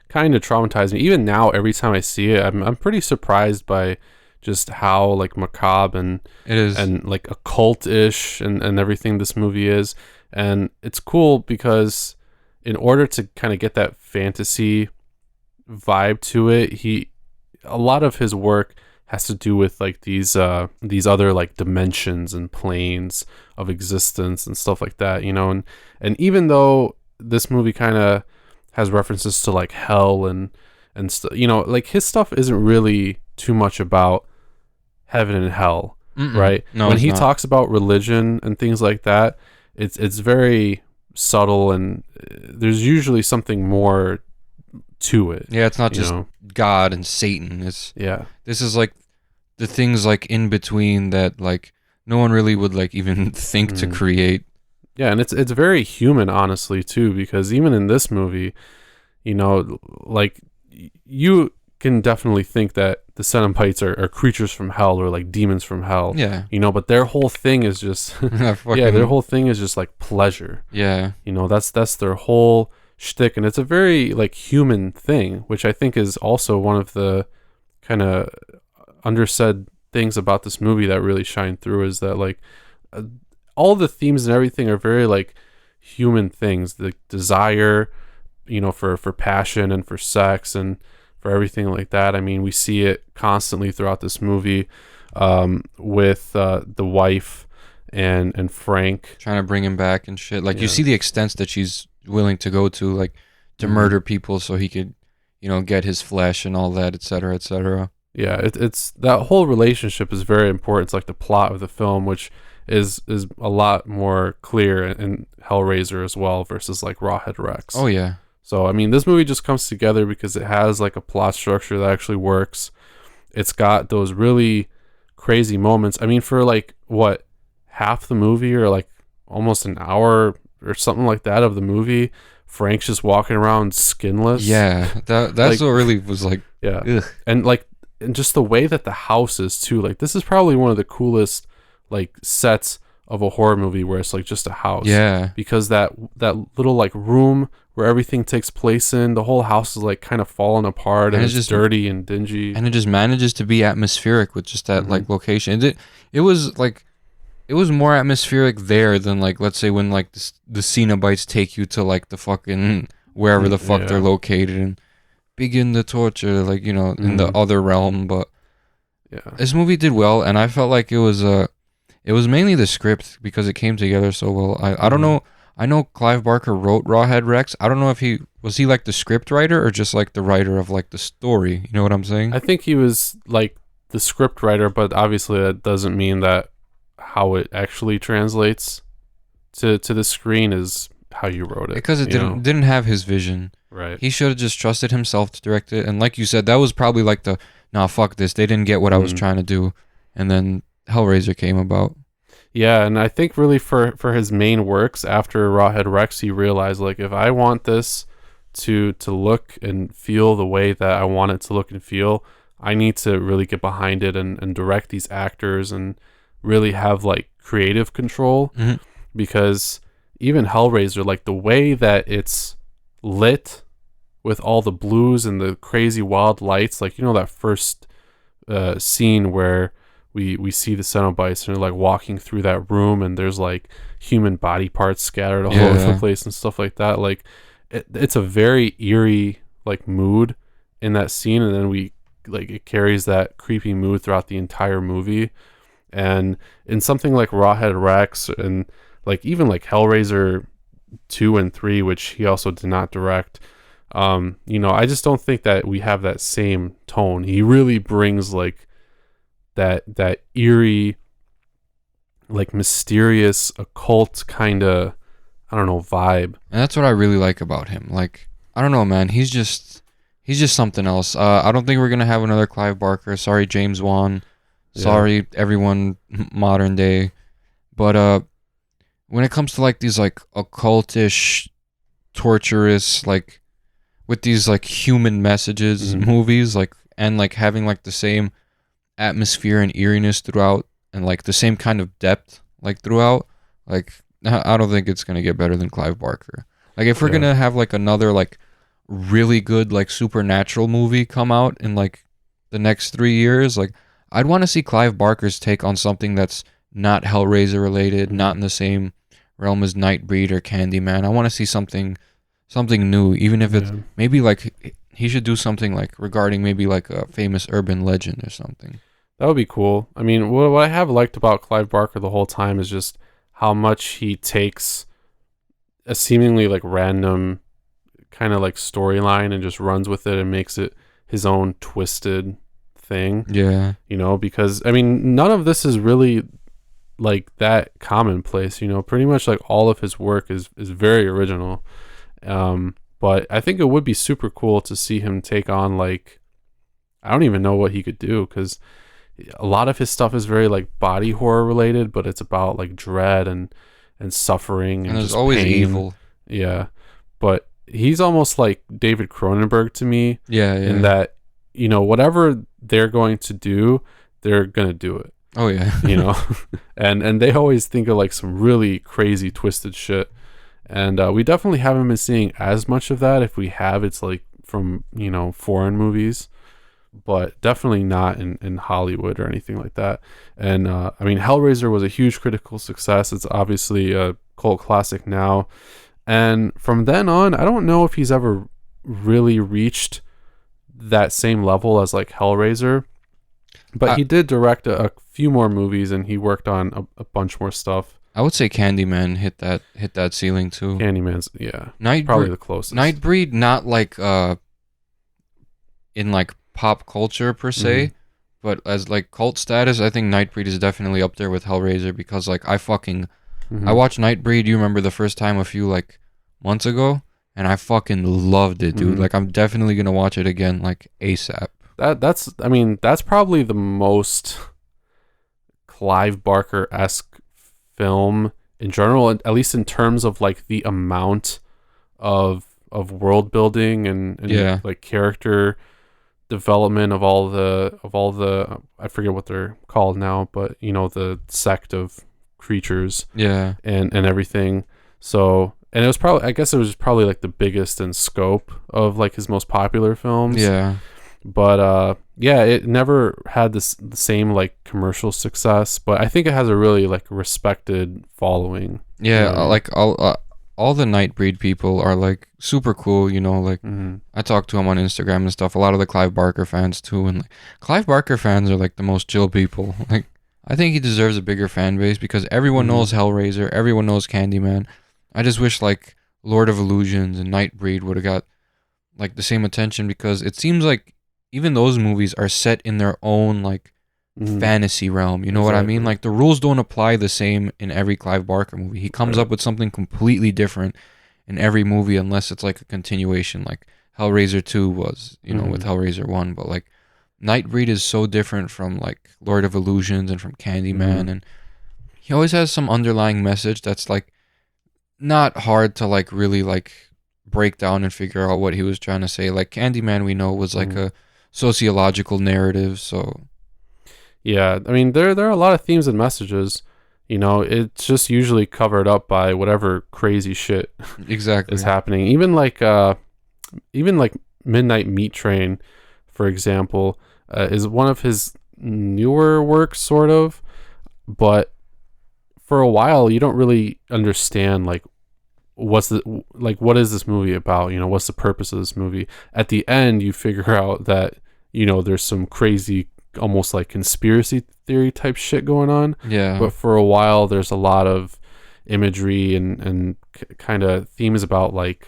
[SPEAKER 2] kind of traumatized me. Even now, every time I see it, I'm pretty surprised by just how like macabre
[SPEAKER 3] It is.
[SPEAKER 2] and like occult-ish and everything this movie is. And it's cool because in order to kind of get that fantasy vibe to it, a lot of his work has to do with like these other like dimensions and planes of existence and stuff like that, you know. And even though this movie kind of has references to like hell and you know, like his stuff isn't really too much about heaven and hell,
[SPEAKER 3] Mm-mm.
[SPEAKER 2] right?
[SPEAKER 3] No,
[SPEAKER 2] When
[SPEAKER 3] it's
[SPEAKER 2] he
[SPEAKER 3] not.
[SPEAKER 2] talks about religion and things like that, it's very subtle, and there's usually something more to it.
[SPEAKER 3] Yeah, it's not
[SPEAKER 2] you
[SPEAKER 3] just
[SPEAKER 2] know?
[SPEAKER 3] God and Satan. It's
[SPEAKER 2] Yeah.
[SPEAKER 3] this is like the things like in between that like no one really would like even think to
[SPEAKER 2] Mhm.
[SPEAKER 3] create.
[SPEAKER 2] Yeah, and it's very human, honestly, too, because even in this movie, you know, like you can definitely think that the Cenobites are creatures from hell, or like demons from hell,
[SPEAKER 3] Yeah.
[SPEAKER 2] you know, but their whole thing is just yeah,
[SPEAKER 3] Fucking-
[SPEAKER 2] their whole thing is just like pleasure.
[SPEAKER 3] Yeah.
[SPEAKER 2] You know, that's their whole shtick, and it's a very like human thing, which I think is also one of the kind of undersaid things about this movie that really shine through, is that like all the themes and everything are very like human things, the desire, for passion and for sex and for everything like that. I mean, we see it constantly throughout this movie, with the wife and Frank
[SPEAKER 3] trying to bring him back and shit. Like, you see the extents that she's willing to go to, like, to murder people so he could, get his flesh and all that, etc., etc.
[SPEAKER 2] Yeah, it's that whole relationship is very important. It's like the plot of the film, which is a lot more clear in Hellraiser as well versus like Rawhead Rex.
[SPEAKER 3] Oh yeah.
[SPEAKER 2] So I mean, this movie just comes together because it has like a plot structure that actually works. It's got those really crazy moments. I mean, for like what, half the movie or like almost an hour or something like that of the movie, Frank's just walking around skinless.
[SPEAKER 3] Yeah, that's
[SPEAKER 2] like,
[SPEAKER 3] what really was like.
[SPEAKER 2] Yeah,
[SPEAKER 3] ugh.
[SPEAKER 2] And just the way that the house is too. Like, this is probably one of the coolest like sets of a horror movie where it's like just a house.
[SPEAKER 3] Yeah,
[SPEAKER 2] because that little like room where everything takes place in, the whole house is like kind of falling apart and it's just dirty and dingy. And
[SPEAKER 3] it just manages to be atmospheric with just that like location. It was like, it was more atmospheric there than like, let's say when like the Cenobites take you to like the fucking wherever the fuck they're located and begin the torture, like, in the other realm. But this movie did well, and I felt like it was mainly the script because it came together so well. I don't know. I know Clive Barker wrote Rawhead Rex. I don't know if he was like the script writer or just like the writer of like the story. You know what I'm saying?
[SPEAKER 2] I think he was like the script writer, but obviously that doesn't mean that how it actually translates to the screen is how you wrote it,
[SPEAKER 3] because it didn't have his vision.
[SPEAKER 2] Right.
[SPEAKER 3] He should have just trusted himself to direct it. And like you said, that was probably like the, nah, fuck this. They didn't get what I was trying to do. And then Hellraiser came about.
[SPEAKER 2] Yeah, and I think really for his main works after Rawhead Rex, he realized, like, if I want this to look and feel the way that I want it to look and feel, I need to really get behind it and direct these actors and really have like creative control. Because even Hellraiser, like the way that it's lit with all the blues and the crazy wild lights, like, that first scene where we see the Cenobites and they're like walking through that room and there's like human body parts scattered all over the place and stuff like that. Like it's a very eerie like mood in that scene, and then it carries that creepy mood throughout the entire movie. And in something like Rawhead Rex and like even like Hellraiser 2 and 3, which he also did not direct, I just don't think that we have that same tone. He really brings like that eerie, like mysterious, occult kind of, I don't know, vibe.
[SPEAKER 3] And that's what I really like about him. Like, I don't know, man. He's just something else. I don't think we're gonna have another Clive Barker. Sorry, James Wan. Sorry, everyone modern day. But when it comes to like these like occultish, torturous, like with these like human messages movies, like, and like having like the same atmosphere and eeriness throughout, and like the same kind of depth like throughout, like I don't think it's gonna get better than Clive Barker. Like, if we're gonna have like another like really good like supernatural movie come out in like the next 3 years, like I'd want to see Clive Barker's take on something that's not Hellraiser related, not in the same realm as Nightbreed or Candyman. I want to see something new, even if it's maybe like he should do something like regarding maybe like a famous urban legend or something.
[SPEAKER 2] That would be cool. I mean, what I have liked about Clive Barker the whole time is just how much he takes a seemingly like random kind of like storyline and just runs with it and makes it his own twisted thing.
[SPEAKER 3] Yeah.
[SPEAKER 2] Because I mean, none of this is really like that commonplace. Pretty much like all of his work is very original. But I think it would be super cool to see him take on like, I don't even know what he could do, because a lot of his stuff is very like body horror related, but it's about like dread and suffering and
[SPEAKER 3] there's
[SPEAKER 2] just
[SPEAKER 3] always
[SPEAKER 2] pain.
[SPEAKER 3] evil.
[SPEAKER 2] Yeah, but he's almost like David Cronenberg to me.
[SPEAKER 3] Yeah.
[SPEAKER 2] In that, whatever they're going to do, they're gonna do it.
[SPEAKER 3] Oh yeah.
[SPEAKER 2] And they always think of like some really crazy twisted shit. And we definitely haven't been seeing as much of that. If we have, it's like from, foreign movies. but definitely not in Hollywood or anything like that. And I mean, Hellraiser was a huge critical success. It's obviously a cult classic now. And from then on, I don't know if he's ever really reached that same level as like Hellraiser. But he did direct a few more movies, and he worked on a bunch more stuff.
[SPEAKER 3] I would say Candyman hit that ceiling too.
[SPEAKER 2] Candyman's probably the closest.
[SPEAKER 3] Nightbreed, not like in like pop culture per se, but as like cult status, I think Nightbreed is definitely up there with Hellraiser because like I watched Nightbreed. You remember the first time a few like months ago, and I fucking loved it, dude. Like I'm definitely gonna watch it again like ASAP.
[SPEAKER 2] That's probably the most Clive Barker-esque film in general, at least in terms of like the amount of world building and like character development of all the I forget what they're called now, but the sect of creatures and everything. So, and it was probably like the biggest in scope of like his most popular films. But it never had the same like commercial success, but I think it has a really like respected following.
[SPEAKER 3] Like all the Nightbreed people are like super cool, like I talk to them on Instagram and stuff. A lot of the Clive Barker fans too, and like, Clive Barker fans are like the most chill people. Like I think he deserves a bigger fan base because everyone knows Hellraiser, everyone knows Candyman. I just wish like Lord of Illusions and Nightbreed would have got like the same attention because it seems like even those movies are set in their own like fantasy realm. You know what I mean? Like the rules don't apply the same in every Clive Barker movie. He comes up with something completely different in every movie unless it's like a continuation like Hellraiser 2 was, with Hellraiser 1. But like Nightbreed is so different from like Lord of Illusions and from Candyman. And he always has some underlying message that's like not hard to like really like break down and figure out what he was trying to say. Like Candyman, we know, was like a sociological narrative. So
[SPEAKER 2] yeah, I mean there are a lot of themes and messages. It's just usually covered up by whatever crazy shit is happening. Even like Midnight Meat Train, for example, is one of his newer works, sort of. But for a while, you don't really understand like what is this movie about? What's the purpose of this movie? At the end, you figure out that there's some crazy, almost like conspiracy theory type shit going on. But for a while, there's a lot of imagery and kind of themes about like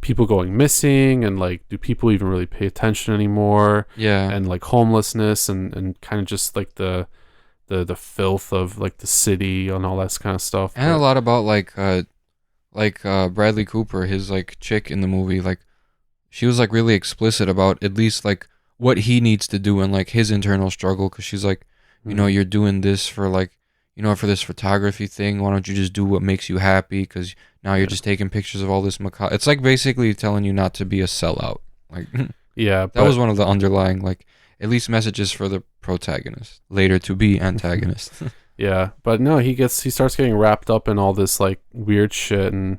[SPEAKER 2] people going missing and like, do people even really pay attention anymore? And like homelessness and kind of just like the filth of like the city and all that kind of stuff.
[SPEAKER 3] And a lot about like Bradley Cooper, his like chick in the movie, like she was like really explicit about at least like what he needs to do and like his internal struggle, because she's like, you're doing this for like, for this photography thing. Why don't you just do what makes you happy? Because now you're just taking pictures of all this macabre. It's like basically telling you not to be a sellout. Like that was one of the underlying like at least messages for the protagonist, later to be antagonist.
[SPEAKER 2] Yeah, but no, he starts getting wrapped up in all this like weird shit, and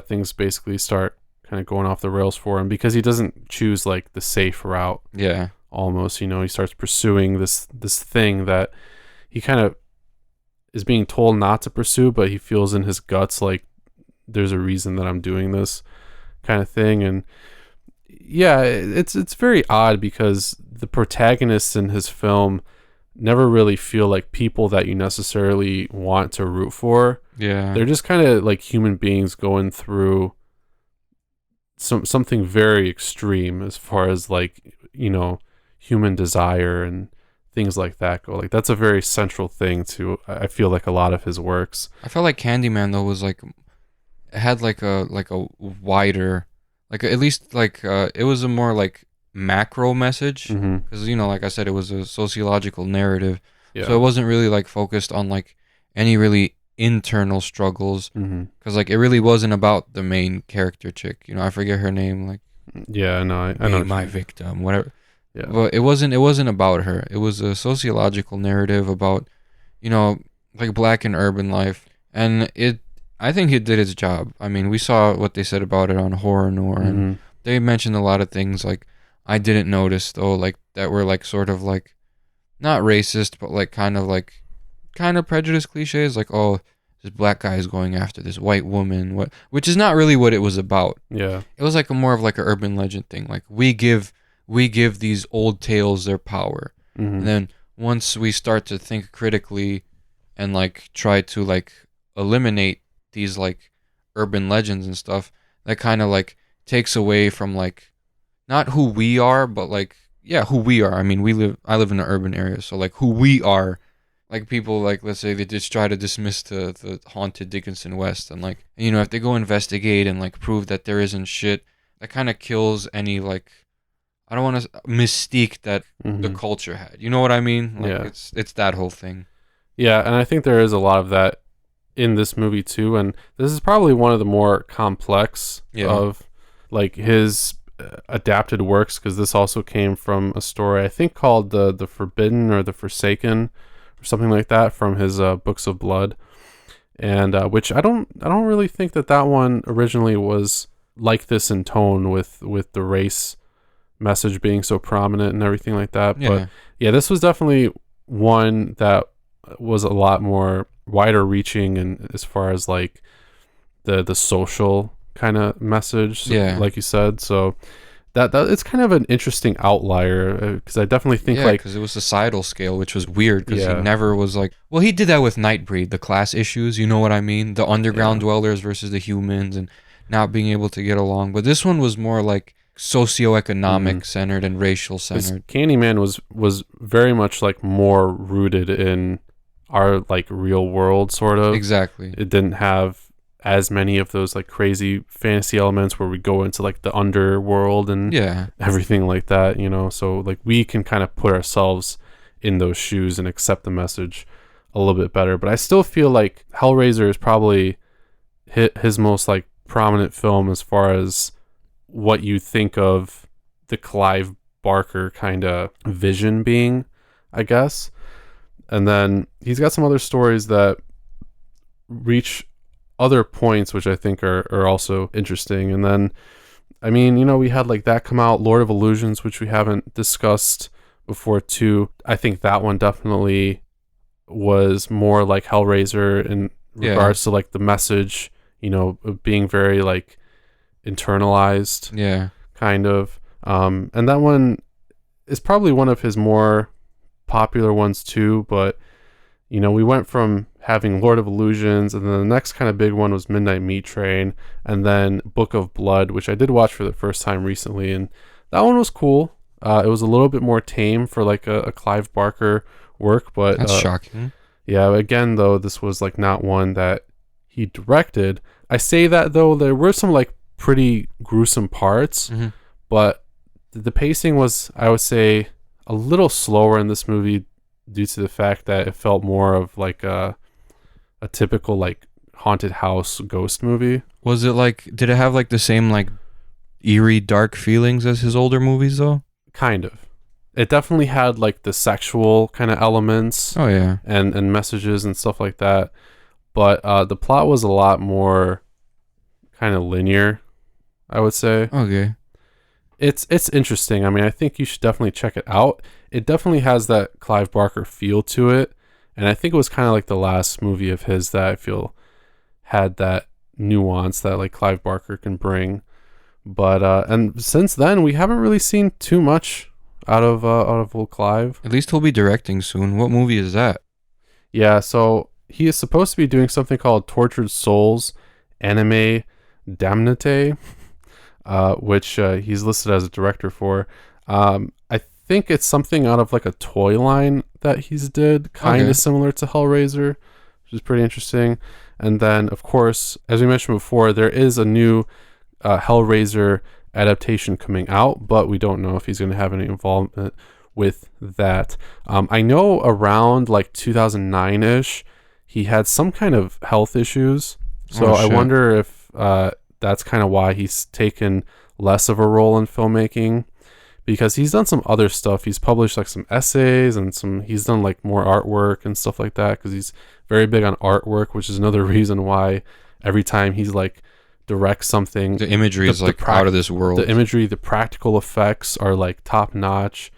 [SPEAKER 2] things basically start kind of going off the rails for him because he doesn't choose like the safe route. Almost, he starts pursuing this thing that he kind of is being told not to pursue, but he feels in his guts like there's a reason that I'm doing this kind of thing. And it's very odd because the protagonists in his film never really feel like people that you necessarily want to root for. They're just kind of like human beings going through something very extreme as far as like human desire and things like that go. Like that's a very central thing to, I feel like, a lot of his works. I felt
[SPEAKER 3] like Candyman though was like, it had like a wider, like at least like it was a more like macro message, because like I said, it was a sociological narrative. So it wasn't really like focused on like any really internal struggles, because like it really wasn't about the main character chick. I forget her name. Like
[SPEAKER 2] I know
[SPEAKER 3] my victim, whatever. But it wasn't about her. It was a sociological narrative about like black and urban life, and I think it did its job. I mean, we saw what they said about it on Horror Noir, and they mentioned a lot of things like I didn't notice though, like that were like sort of like not racist, but like kind of prejudice cliches, like, oh, this black guy is going after this white woman, which is not really what it was about.
[SPEAKER 2] Yeah.
[SPEAKER 3] It was like a more of like an urban legend thing. Like we give these old tales their power.
[SPEAKER 2] Mm-hmm.
[SPEAKER 3] And then once we start to think critically and like try to like eliminate these like urban legends and stuff, that kind of like takes away from like not who we are, but like yeah, who we are. I mean, I live in an urban area, so like who we are. Like people, like let's say they just try to dismiss the haunted Dickinson West, and like if they go investigate and like prove that there isn't shit, that kind of kills any like I don't want to mystique that the culture had. You know what I mean? Like,
[SPEAKER 2] yeah,
[SPEAKER 3] it's that whole thing.
[SPEAKER 2] Yeah, and I think there is a lot of that in this movie too, and this is probably one of the more complex of like his adapted works, because this also came from a story I think called the Forbidden or the Forsaken, or something like that, from his Books of Blood, and which I don't really think that one originally was like this in tone with the race message being so prominent and everything like that.
[SPEAKER 3] Yeah.
[SPEAKER 2] But yeah, this was definitely one that was a lot more wider reaching, and as far as like the social kind of message, so, like you said, so that it's kind of an interesting outlier, because I definitely think like
[SPEAKER 3] because it was societal scale, which was weird, because he never was like, well, he did that with Nightbreed, the class issues, you know what I mean, the underground dwellers versus the humans and not being able to get along. But this one was more like socioeconomic centered and racial centered.
[SPEAKER 2] Candyman was very much like more rooted in our like real world, sort of.
[SPEAKER 3] Exactly.
[SPEAKER 2] It didn't have as many of those like crazy fantasy elements where we go into like the underworld and everything like that, so like we can kind of put ourselves in those shoes and accept the message a little bit better. But I still feel like Hellraiser is probably his most like prominent film as far as what you think of the Clive Barker kind of vision being, I guess. And then he's got some other stories that reach other points, which I think are also interesting. And then, I mean, we had like that come out, Lord of Illusions, which we haven't discussed before too. I think that one definitely was more like Hellraiser in regards to like the message, being very like internalized, kind of. And that one is probably one of his more popular ones too, but we went from having Lord of Illusions, and then the next kind of big one was Midnight Meat Train, and then Book of Blood, which I did watch for the first time recently, and that one was cool. It was a little bit more tame for like a Clive Barker work, but
[SPEAKER 3] that's shocking.
[SPEAKER 2] Yeah, again though, this was like not one that he directed. I say that though, there were some like pretty gruesome parts, but the pacing was, I would say, a little slower in this movie due to the fact that it felt more of like a typical like haunted house ghost movie.
[SPEAKER 3] Was it like, did it have like the same like eerie dark feelings as his older movies though?
[SPEAKER 2] Kind of. It definitely had like the sexual kind of elements.
[SPEAKER 3] Oh yeah.
[SPEAKER 2] And messages and stuff like that. But the plot was a lot more kind of linear, I would say.
[SPEAKER 3] Okay.
[SPEAKER 2] It's interesting. I mean, I think you should definitely check it out. It definitely has that Clive Barker feel to it. And I think it was kind of like the last movie of his that I feel had that nuance that like Clive Barker can bring. But and since then we haven't really seen too much out of old Clive.
[SPEAKER 3] At least he'll be directing soon. What movie is that?
[SPEAKER 2] Yeah, so he is supposed to be doing something called Tortured Souls Anime Damnate, which he's listed as a director for. I think it's something out of like a toy line that he's did, kind of similar to Hellraiser, which is pretty interesting. And then, of course, as we mentioned before, there is a new Hellraiser adaptation coming out, but we don't know if he's going to have any involvement with that. I know around like 2009-ish, he had some kind of health issues. So I wonder if that's kind of why he's taken less of a role in filmmaking, because he's done some other stuff. He's published like some essays and he's done like more artwork and stuff like that, because he's very big on artwork, which is another reason why every time he's like direct something.
[SPEAKER 3] The imagery is like out of this world.
[SPEAKER 2] The imagery, the practical effects are like top notch.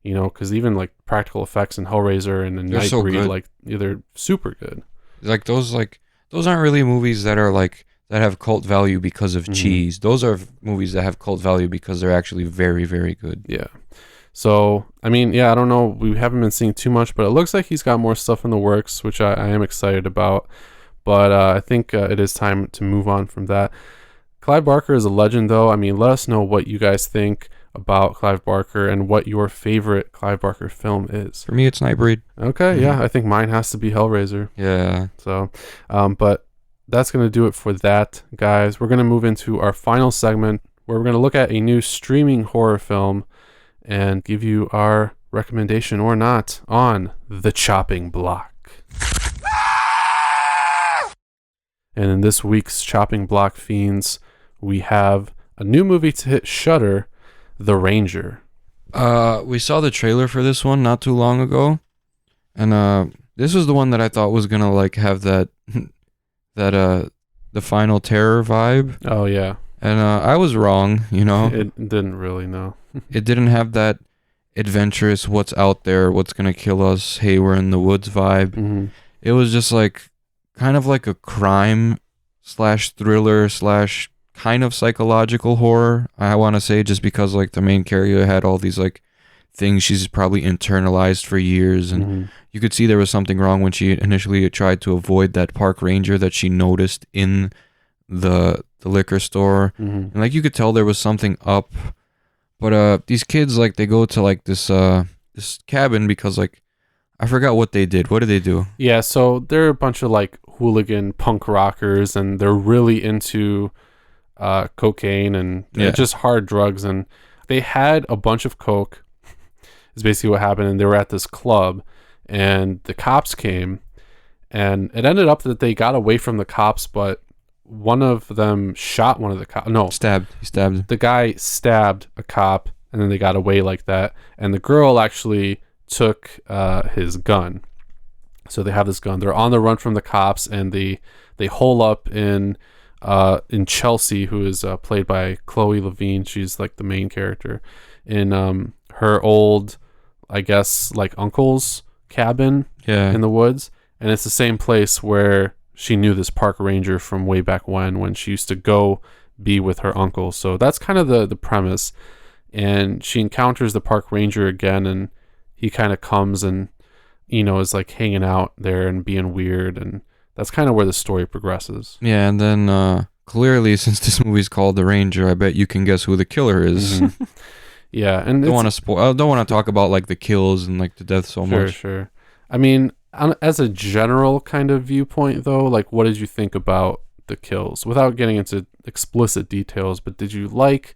[SPEAKER 2] You know, because even like practical effects in Hellraiser and in
[SPEAKER 3] They're so
[SPEAKER 2] Nightbreed,
[SPEAKER 3] good.
[SPEAKER 2] like they're super good.
[SPEAKER 3] Like those aren't really movies that are like that have cult value because of cheese. Those are movies that have cult value because they're actually very, very good.
[SPEAKER 2] Yeah. So, I mean, yeah, I don't know. We haven't been seeing too much, but it looks like he's got more stuff in the works, which I am excited about. But I think it is time to move on from that. Clive Barker is a legend, though. I mean, let us know what you guys think about Clive Barker and what your favorite Clive Barker film is.
[SPEAKER 3] For me, it's Nightbreed.
[SPEAKER 2] Okay, yeah, I think mine has to be Hellraiser.
[SPEAKER 3] Yeah.
[SPEAKER 2] So, but that's going to do it for that, guys. We're going to move into our final segment where we're going to look at a new streaming horror film and give you our recommendation or not on The Chopping Block. And in this week's Chopping Block Fiends, we have a new movie to hit Shudder, The Ranger.
[SPEAKER 3] We saw the trailer for this one not too long ago, and this was the one that I thought was gonna like have that the final terror vibe.
[SPEAKER 2] Oh yeah,
[SPEAKER 3] and I was wrong. You know,
[SPEAKER 2] it didn't really. No,
[SPEAKER 3] it didn't have that adventurous, what's out there, what's gonna kill us, hey, we're in the woods vibe.
[SPEAKER 2] Mm-hmm.
[SPEAKER 3] It was just like kind of like a crime / thriller / kind of psychological horror, I want to say, just because like the main character had all these like things she's probably internalized for years, and you could see there was something wrong when she initially tried to avoid that park ranger that she noticed in the liquor store, and like you could tell there was something up. But these kids, like, they go to like this cabin because like I forgot what they did. What did they do?
[SPEAKER 2] Yeah, so they're a bunch of like hooligan punk rockers, and they're really into cocaine and just hard drugs, and they had a bunch of coke is basically what happened, and they were at this club, and the cops came, and it ended up that they got away from the cops, but one of them shot one of the cops. No,
[SPEAKER 3] He stabbed.
[SPEAKER 2] The guy stabbed a cop, and then they got away like that, and the girl actually took his gun. So they have this gun. They're on the run from the cops, and they hole up in Chelsea, who is played by Chloe Levine. She's like the main character in her old, I guess, like uncle's cabin in the woods, and it's the same place where she knew this park ranger from way back when she used to go be with her uncle. So that's kind of the premise, and she encounters the park ranger again, and he kind of comes and is like hanging out there and being weird, and that's kind of where the story progresses.
[SPEAKER 3] Yeah, and then clearly, since this movie's called The Ranger, I bet you can guess who the killer is.
[SPEAKER 2] Yeah, and
[SPEAKER 3] don't want to spoil. I don't want to talk about like the kills and like the death so much.
[SPEAKER 2] Sure. I mean, as a general kind of viewpoint, though, like, what did you think about the kills? Without getting into explicit details, but did you like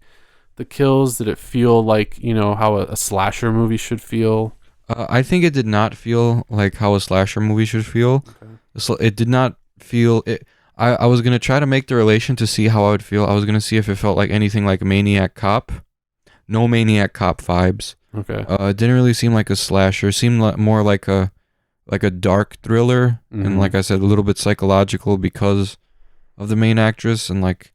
[SPEAKER 2] the kills? Did it feel like how a slasher movie should feel?
[SPEAKER 3] I think it did not feel like how a slasher movie should feel. Okay. So it did not feel it. I was gonna try to make the relation to see how I would feel. I was gonna see if it felt like anything like Maniac Cop. No Maniac Cop vibes.
[SPEAKER 2] Okay.
[SPEAKER 3] It didn't really seem like a slasher. It seemed more like a dark thriller, and like I said, a little bit psychological because of the main actress, and like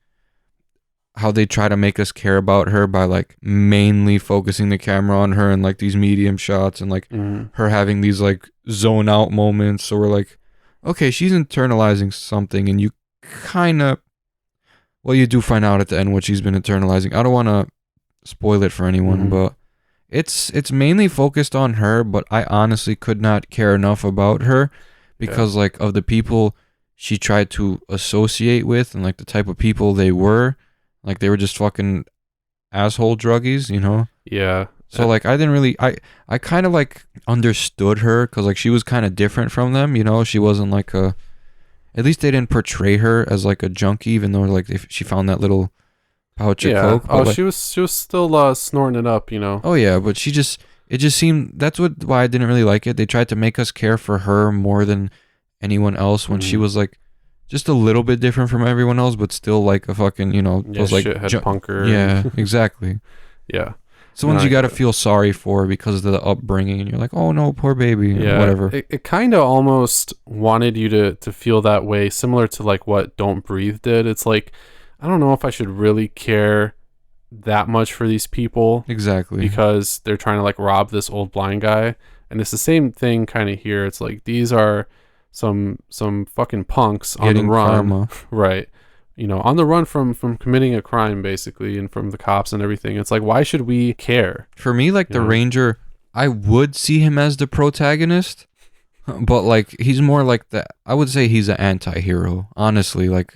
[SPEAKER 3] how they try to make us care about her by like mainly focusing the camera on her and like these medium shots, and like her having these like zone out moments. So we're like, okay, she's internalizing something, and you kind of, well, you do find out at the end what she's been internalizing. I don't want to spoil it for anyone, but it's mainly focused on her, but I honestly could not care enough about her because like of the people she tried to associate with, and like the type of people they were. Like, they were just fucking asshole druggies,
[SPEAKER 2] Yeah.
[SPEAKER 3] So, like, I didn't really... I kind of, like, understood her, because, like, she was kind of different from them, She wasn't, like, a... At least they didn't portray her as, like, a junkie, even though, like, if she found that little pouch of coke.
[SPEAKER 2] Oh,
[SPEAKER 3] like,
[SPEAKER 2] she was still snorting it up,
[SPEAKER 3] Oh, yeah, but she just... It just seemed... That's why I didn't really like it. They tried to make us care for her more than anyone else when she was, like... Just a little bit different from everyone else, but still like a fucking, those like
[SPEAKER 2] shithead punker.
[SPEAKER 3] Yeah, exactly.
[SPEAKER 2] Yeah.
[SPEAKER 3] Someone's you got to feel sorry for because of the upbringing, and you're like, oh no, poor baby, or whatever.
[SPEAKER 2] It kind of almost wanted you to feel that way, similar to like what Don't Breathe did. It's like, I don't know if I should really care that much for these people.
[SPEAKER 3] Exactly.
[SPEAKER 2] Because they're trying to like rob this old blind guy. And it's the same thing kind of here. It's like these are some fucking punks on the run.
[SPEAKER 3] Karma.
[SPEAKER 2] Right. You know, on the run from committing a crime basically, and from the cops and everything. It's like, why should we care?
[SPEAKER 3] For me, like the Ranger, I would see him as the protagonist, but like he's more like I would say he's an anti-hero, honestly. Like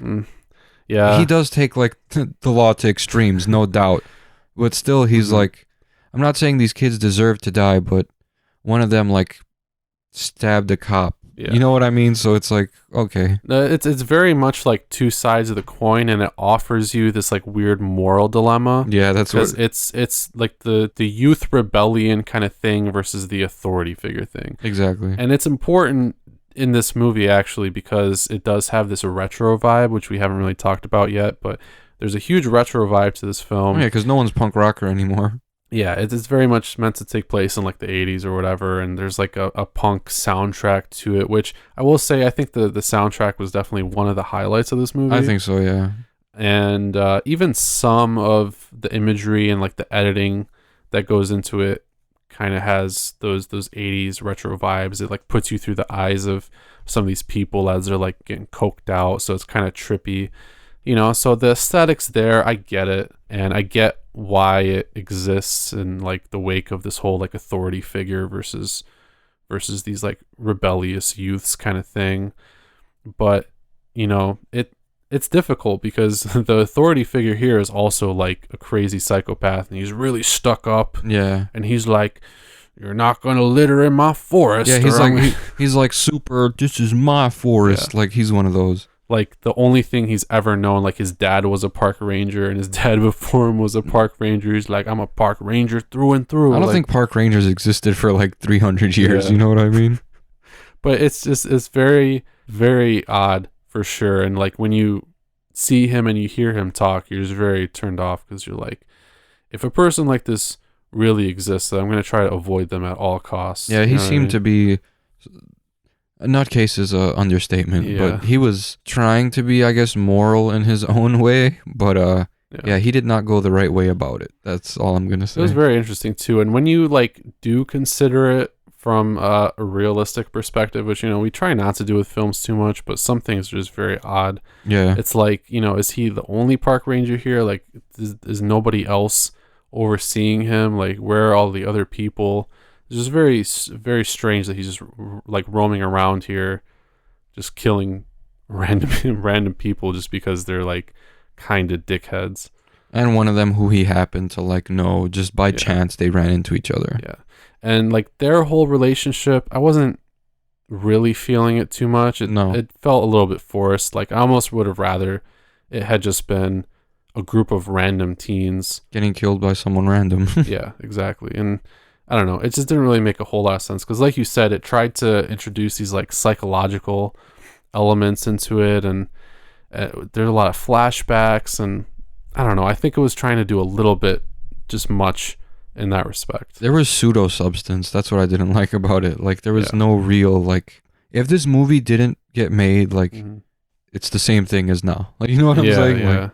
[SPEAKER 2] Yeah.
[SPEAKER 3] he does take like the law to extremes, no doubt. But still he's like, I'm not saying these kids deserve to die, but one of them like stabbed a cop.
[SPEAKER 2] Yeah.
[SPEAKER 3] You know what I mean? So it's like, okay.
[SPEAKER 2] It's very much like two sides of the coin, and it offers you this like weird moral dilemma.
[SPEAKER 3] Yeah, that's what
[SPEAKER 2] it's like the youth rebellion kind of thing versus the authority figure thing.
[SPEAKER 3] Exactly.
[SPEAKER 2] And it's important in this movie actually because it does have this retro vibe, which we haven't really talked about yet, but there's a huge retro vibe to this film.
[SPEAKER 3] Oh, yeah, because no one's punk rocker anymore.
[SPEAKER 2] Yeah, it's very much meant to take place in like the 80s or whatever, and there's like a punk soundtrack to it, which I will say I think the soundtrack was definitely one of the highlights of this movie.
[SPEAKER 3] I think so, yeah.
[SPEAKER 2] And even some of the imagery and like the editing that goes into it kind of has those 80s retro vibes. It like puts you through the eyes of some of these people as they're like getting coked out, so it's kind of trippy. You know, so the aesthetics there, I get it, and I get why it exists in like the wake of this whole like authority figure versus these like rebellious youths kind of thing. But you know, it's difficult because the authority figure here is also like a crazy psychopath, and he's really stuck up.
[SPEAKER 3] Yeah,
[SPEAKER 2] and he's like, "You're not gonna litter in my forest."
[SPEAKER 3] Yeah, he's like he's like super. This is my forest. Yeah. Like he's one of those.
[SPEAKER 2] Like the only thing he's ever known, like his dad was a park ranger, and his dad before him was a park ranger. He's like, I'm a park ranger through and through.
[SPEAKER 3] I don't
[SPEAKER 2] like,
[SPEAKER 3] think park rangers existed for like 300 years.
[SPEAKER 2] Yeah.
[SPEAKER 3] You know what I mean?
[SPEAKER 2] But it's very, very odd for sure. And like when you see him and you hear him talk, you're just very turned off because you're like, if a person like this really exists, I'm going to try to avoid them at all costs.
[SPEAKER 3] Yeah, he seemed to be... Nutcase is an understatement, but he was trying to be, I guess, moral in his own way, but yeah, he did not go the right way about it. That's all I'm gonna say.
[SPEAKER 2] It was very interesting too, and when you like do consider it from a realistic perspective, which, you know, we try not to do with films too much, but some things are just very odd.
[SPEAKER 3] Yeah,
[SPEAKER 2] it's like, you know, is he the only park ranger here? Like, is nobody else overseeing him? Like, where are all the other people? It's just very, very strange that he's just like roaming around here, just killing random people just because they're like kind of dickheads.
[SPEAKER 3] And one of them who he happened to like know, just by chance they ran into each other.
[SPEAKER 2] Yeah, and like their whole relationship, I wasn't really feeling it too much. It felt a little bit forced. Like I almost would have rather it had just been a group of random teens
[SPEAKER 3] getting killed by someone random.
[SPEAKER 2] Yeah, exactly. And I don't know, it just didn't really make a whole lot of sense because, like you said, it tried to introduce these like psychological elements into it, and there's a lot of flashbacks, and I don't know, I think it was trying to do a little bit just much in that respect.
[SPEAKER 3] There was pseudo substance. That's what I didn't like about it. Like there was no real, like, if this movie didn't get made, like it's the same thing as now. Like, you know what I'm saying?
[SPEAKER 2] Yeah.
[SPEAKER 3] Like,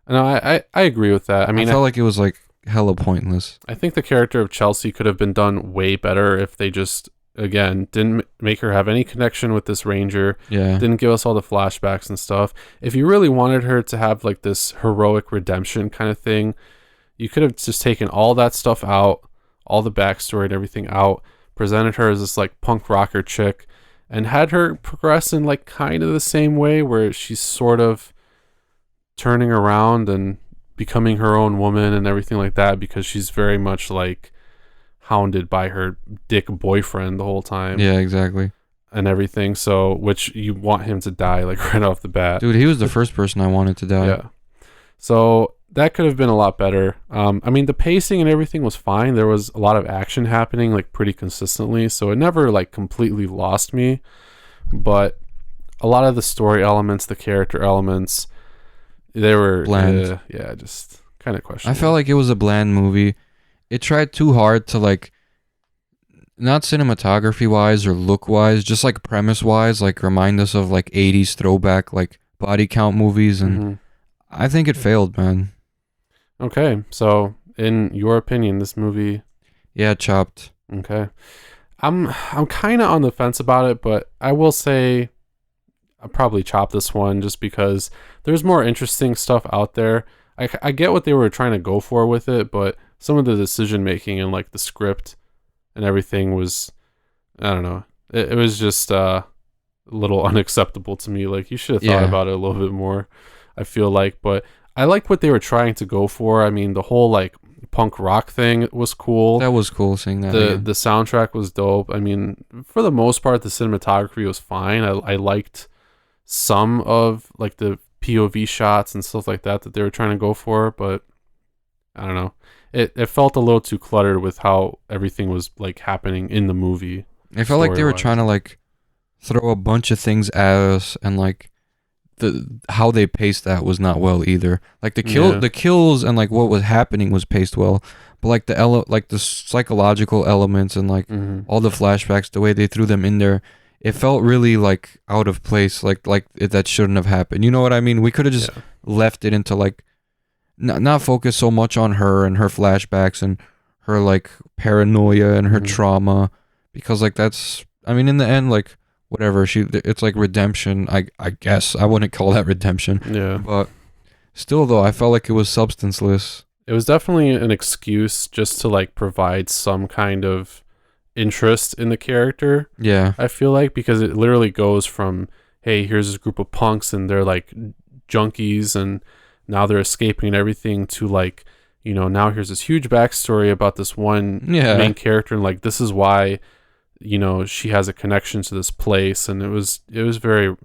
[SPEAKER 2] no, I agree with that. I mean,
[SPEAKER 3] I felt like it was like hella pointless.
[SPEAKER 2] I think the character of Chelsea could have been done way better if they just, again, didn't make her have any connection with this ranger.
[SPEAKER 3] Yeah.
[SPEAKER 2] Didn't give us all the flashbacks and stuff. If you really wanted her to have like this heroic redemption kind of thing, you could have just taken all that stuff out, all the backstory and everything out, presented her as this like punk rocker chick, and had her progress in like kind of the same way where she's sort of turning around and becoming her own woman and everything like that, because she's very much like hounded by her dick boyfriend the whole time.
[SPEAKER 3] Yeah, exactly.
[SPEAKER 2] And everything. So, which you want him to die like right off the bat.
[SPEAKER 3] Dude, he was the first person I wanted to die.
[SPEAKER 2] Yeah. So that could have been a lot better. I mean, the pacing and everything was fine. There was a lot of action happening like pretty consistently, so it never like completely lost me. But a lot of the story elements, the character elements, they were
[SPEAKER 3] bland.
[SPEAKER 2] Just kind of questionable.
[SPEAKER 3] I felt like it was a bland movie. It tried too hard to like, not cinematography wise or look wise, just like premise wise, like remind us of like 80s throwback like body count movies, and I think it failed, man.
[SPEAKER 2] Okay, so in your opinion, this movie,
[SPEAKER 3] Yeah, chopped.
[SPEAKER 2] okay, I'm kind of on the fence about it, but I will say I'll probably chop this one just because there's more interesting stuff out there. I get what they were trying to go for with it, but some of the decision making and like the script and everything was, I don't know, it was just a little unacceptable to me. Like, you should have thought
[SPEAKER 3] Yeah.
[SPEAKER 2] about it a little bit more, I feel like. But I like what they were trying to go for. I mean, the whole like punk rock thing was cool.
[SPEAKER 3] That was cool seeing that.
[SPEAKER 2] The soundtrack was dope. I mean, for the most part, the cinematography was fine. I liked some of like the POV shots and stuff like that they were trying to go for, but I don't know. It felt a little too cluttered with how everything was like happening in the movie.
[SPEAKER 3] I felt like they were
[SPEAKER 2] story-wise.
[SPEAKER 3] trying to like throw a bunch of things at us, and like how they paced that was not well either. Like the kills and like what was happening was paced well, but like the psychological elements and like all the flashbacks, the way they threw them in there, it felt really like out of place. Like that shouldn't have happened. You know what I mean? We could have just left it into like not focus so much on her and her flashbacks and her like paranoia and her trauma, because like that's, I mean, in the end, like whatever, it's like redemption. I guess I wouldn't call that redemption.
[SPEAKER 2] Yeah.
[SPEAKER 3] But still though, I felt like it was substanceless.
[SPEAKER 2] It was definitely an excuse just to like provide some kind of interest in the character.
[SPEAKER 3] Yeah.
[SPEAKER 2] I feel like, because it literally goes from, hey, here's this group of punks and they're like junkies and now they're escaping and everything, to like, you know, now here's this huge backstory about this one main character, and like this is why, you know, she has a connection to this place, and it was very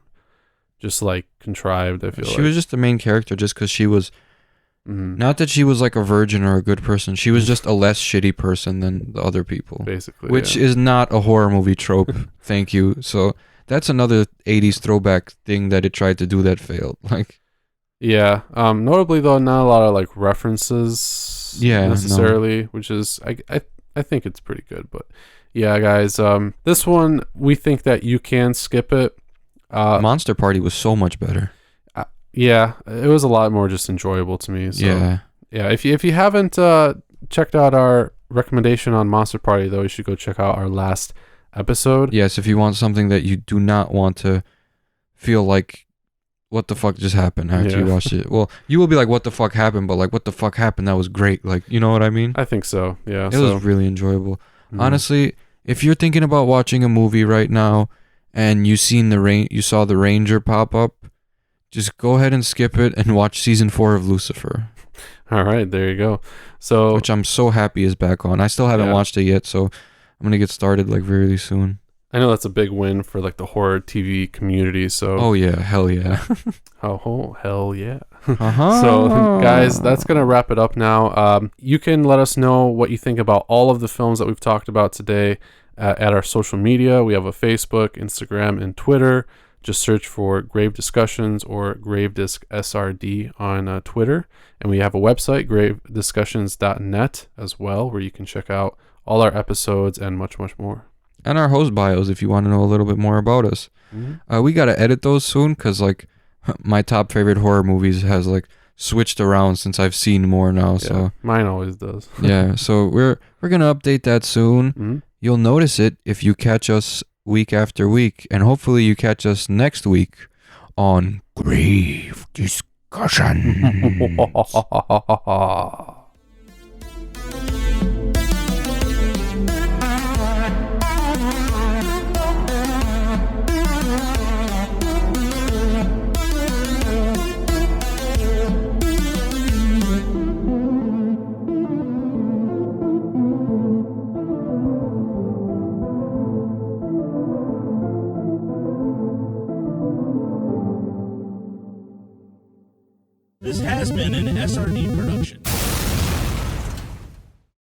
[SPEAKER 2] just like contrived. I feel
[SPEAKER 3] she was just the main character just because she was not that she was like a virgin or a good person. She was just a less shitty person than the other people,
[SPEAKER 2] basically,
[SPEAKER 3] which is not a horror movie trope. Thank you. So that's another 80s throwback thing that it tried to do that failed. Like,
[SPEAKER 2] yeah. Notably though, not a lot of like references necessarily, which is I think it's pretty good. But yeah, guys, this one, we think that you can skip it.
[SPEAKER 3] Monster Party was so much better.
[SPEAKER 2] Yeah, it was a lot more just enjoyable to me. So, yeah. If you haven't checked out our recommendation on Monster Party, though, you should go check out our last episode.
[SPEAKER 3] Yes, if you want something that you do not want to feel like, what the fuck just happened after you watched it. Well, you will be like, what the fuck happened? But like, what the fuck happened? That was great. Like, you know what I mean?
[SPEAKER 2] I think so. Yeah,
[SPEAKER 3] it was really enjoyable. Honestly, if you're thinking about watching a movie right now and you saw the Ranger pop up, just go ahead and skip it and watch season 4 of Lucifer.
[SPEAKER 2] All right, there you go. So,
[SPEAKER 3] which I'm so happy is back on. I still haven't watched it yet, so I'm gonna get started like really soon.
[SPEAKER 2] I know that's a big win for like the horror TV community. So,
[SPEAKER 3] oh yeah, hell yeah.
[SPEAKER 2] Oh hell yeah. So guys, that's gonna wrap it up now. You can let us know what you think about all of the films that we've talked about today at our social media. We have a Facebook, Instagram, and Twitter. Just search for Grave Discussions or Gravedisc SRD on Twitter. And we have a website, gravediscussions.net, as well, where you can check out all our episodes and much, much more.
[SPEAKER 3] And our host bios if you want to know a little bit more about us. We got to edit those soon because like my top favorite horror movies has like switched around since I've seen more now. So
[SPEAKER 2] mine always does.
[SPEAKER 3] Yeah, so we're going to update that soon. You'll notice it if you catch us week after week, and hopefully you catch us next week on Grave Discussion.
[SPEAKER 1] This has been an SRD production.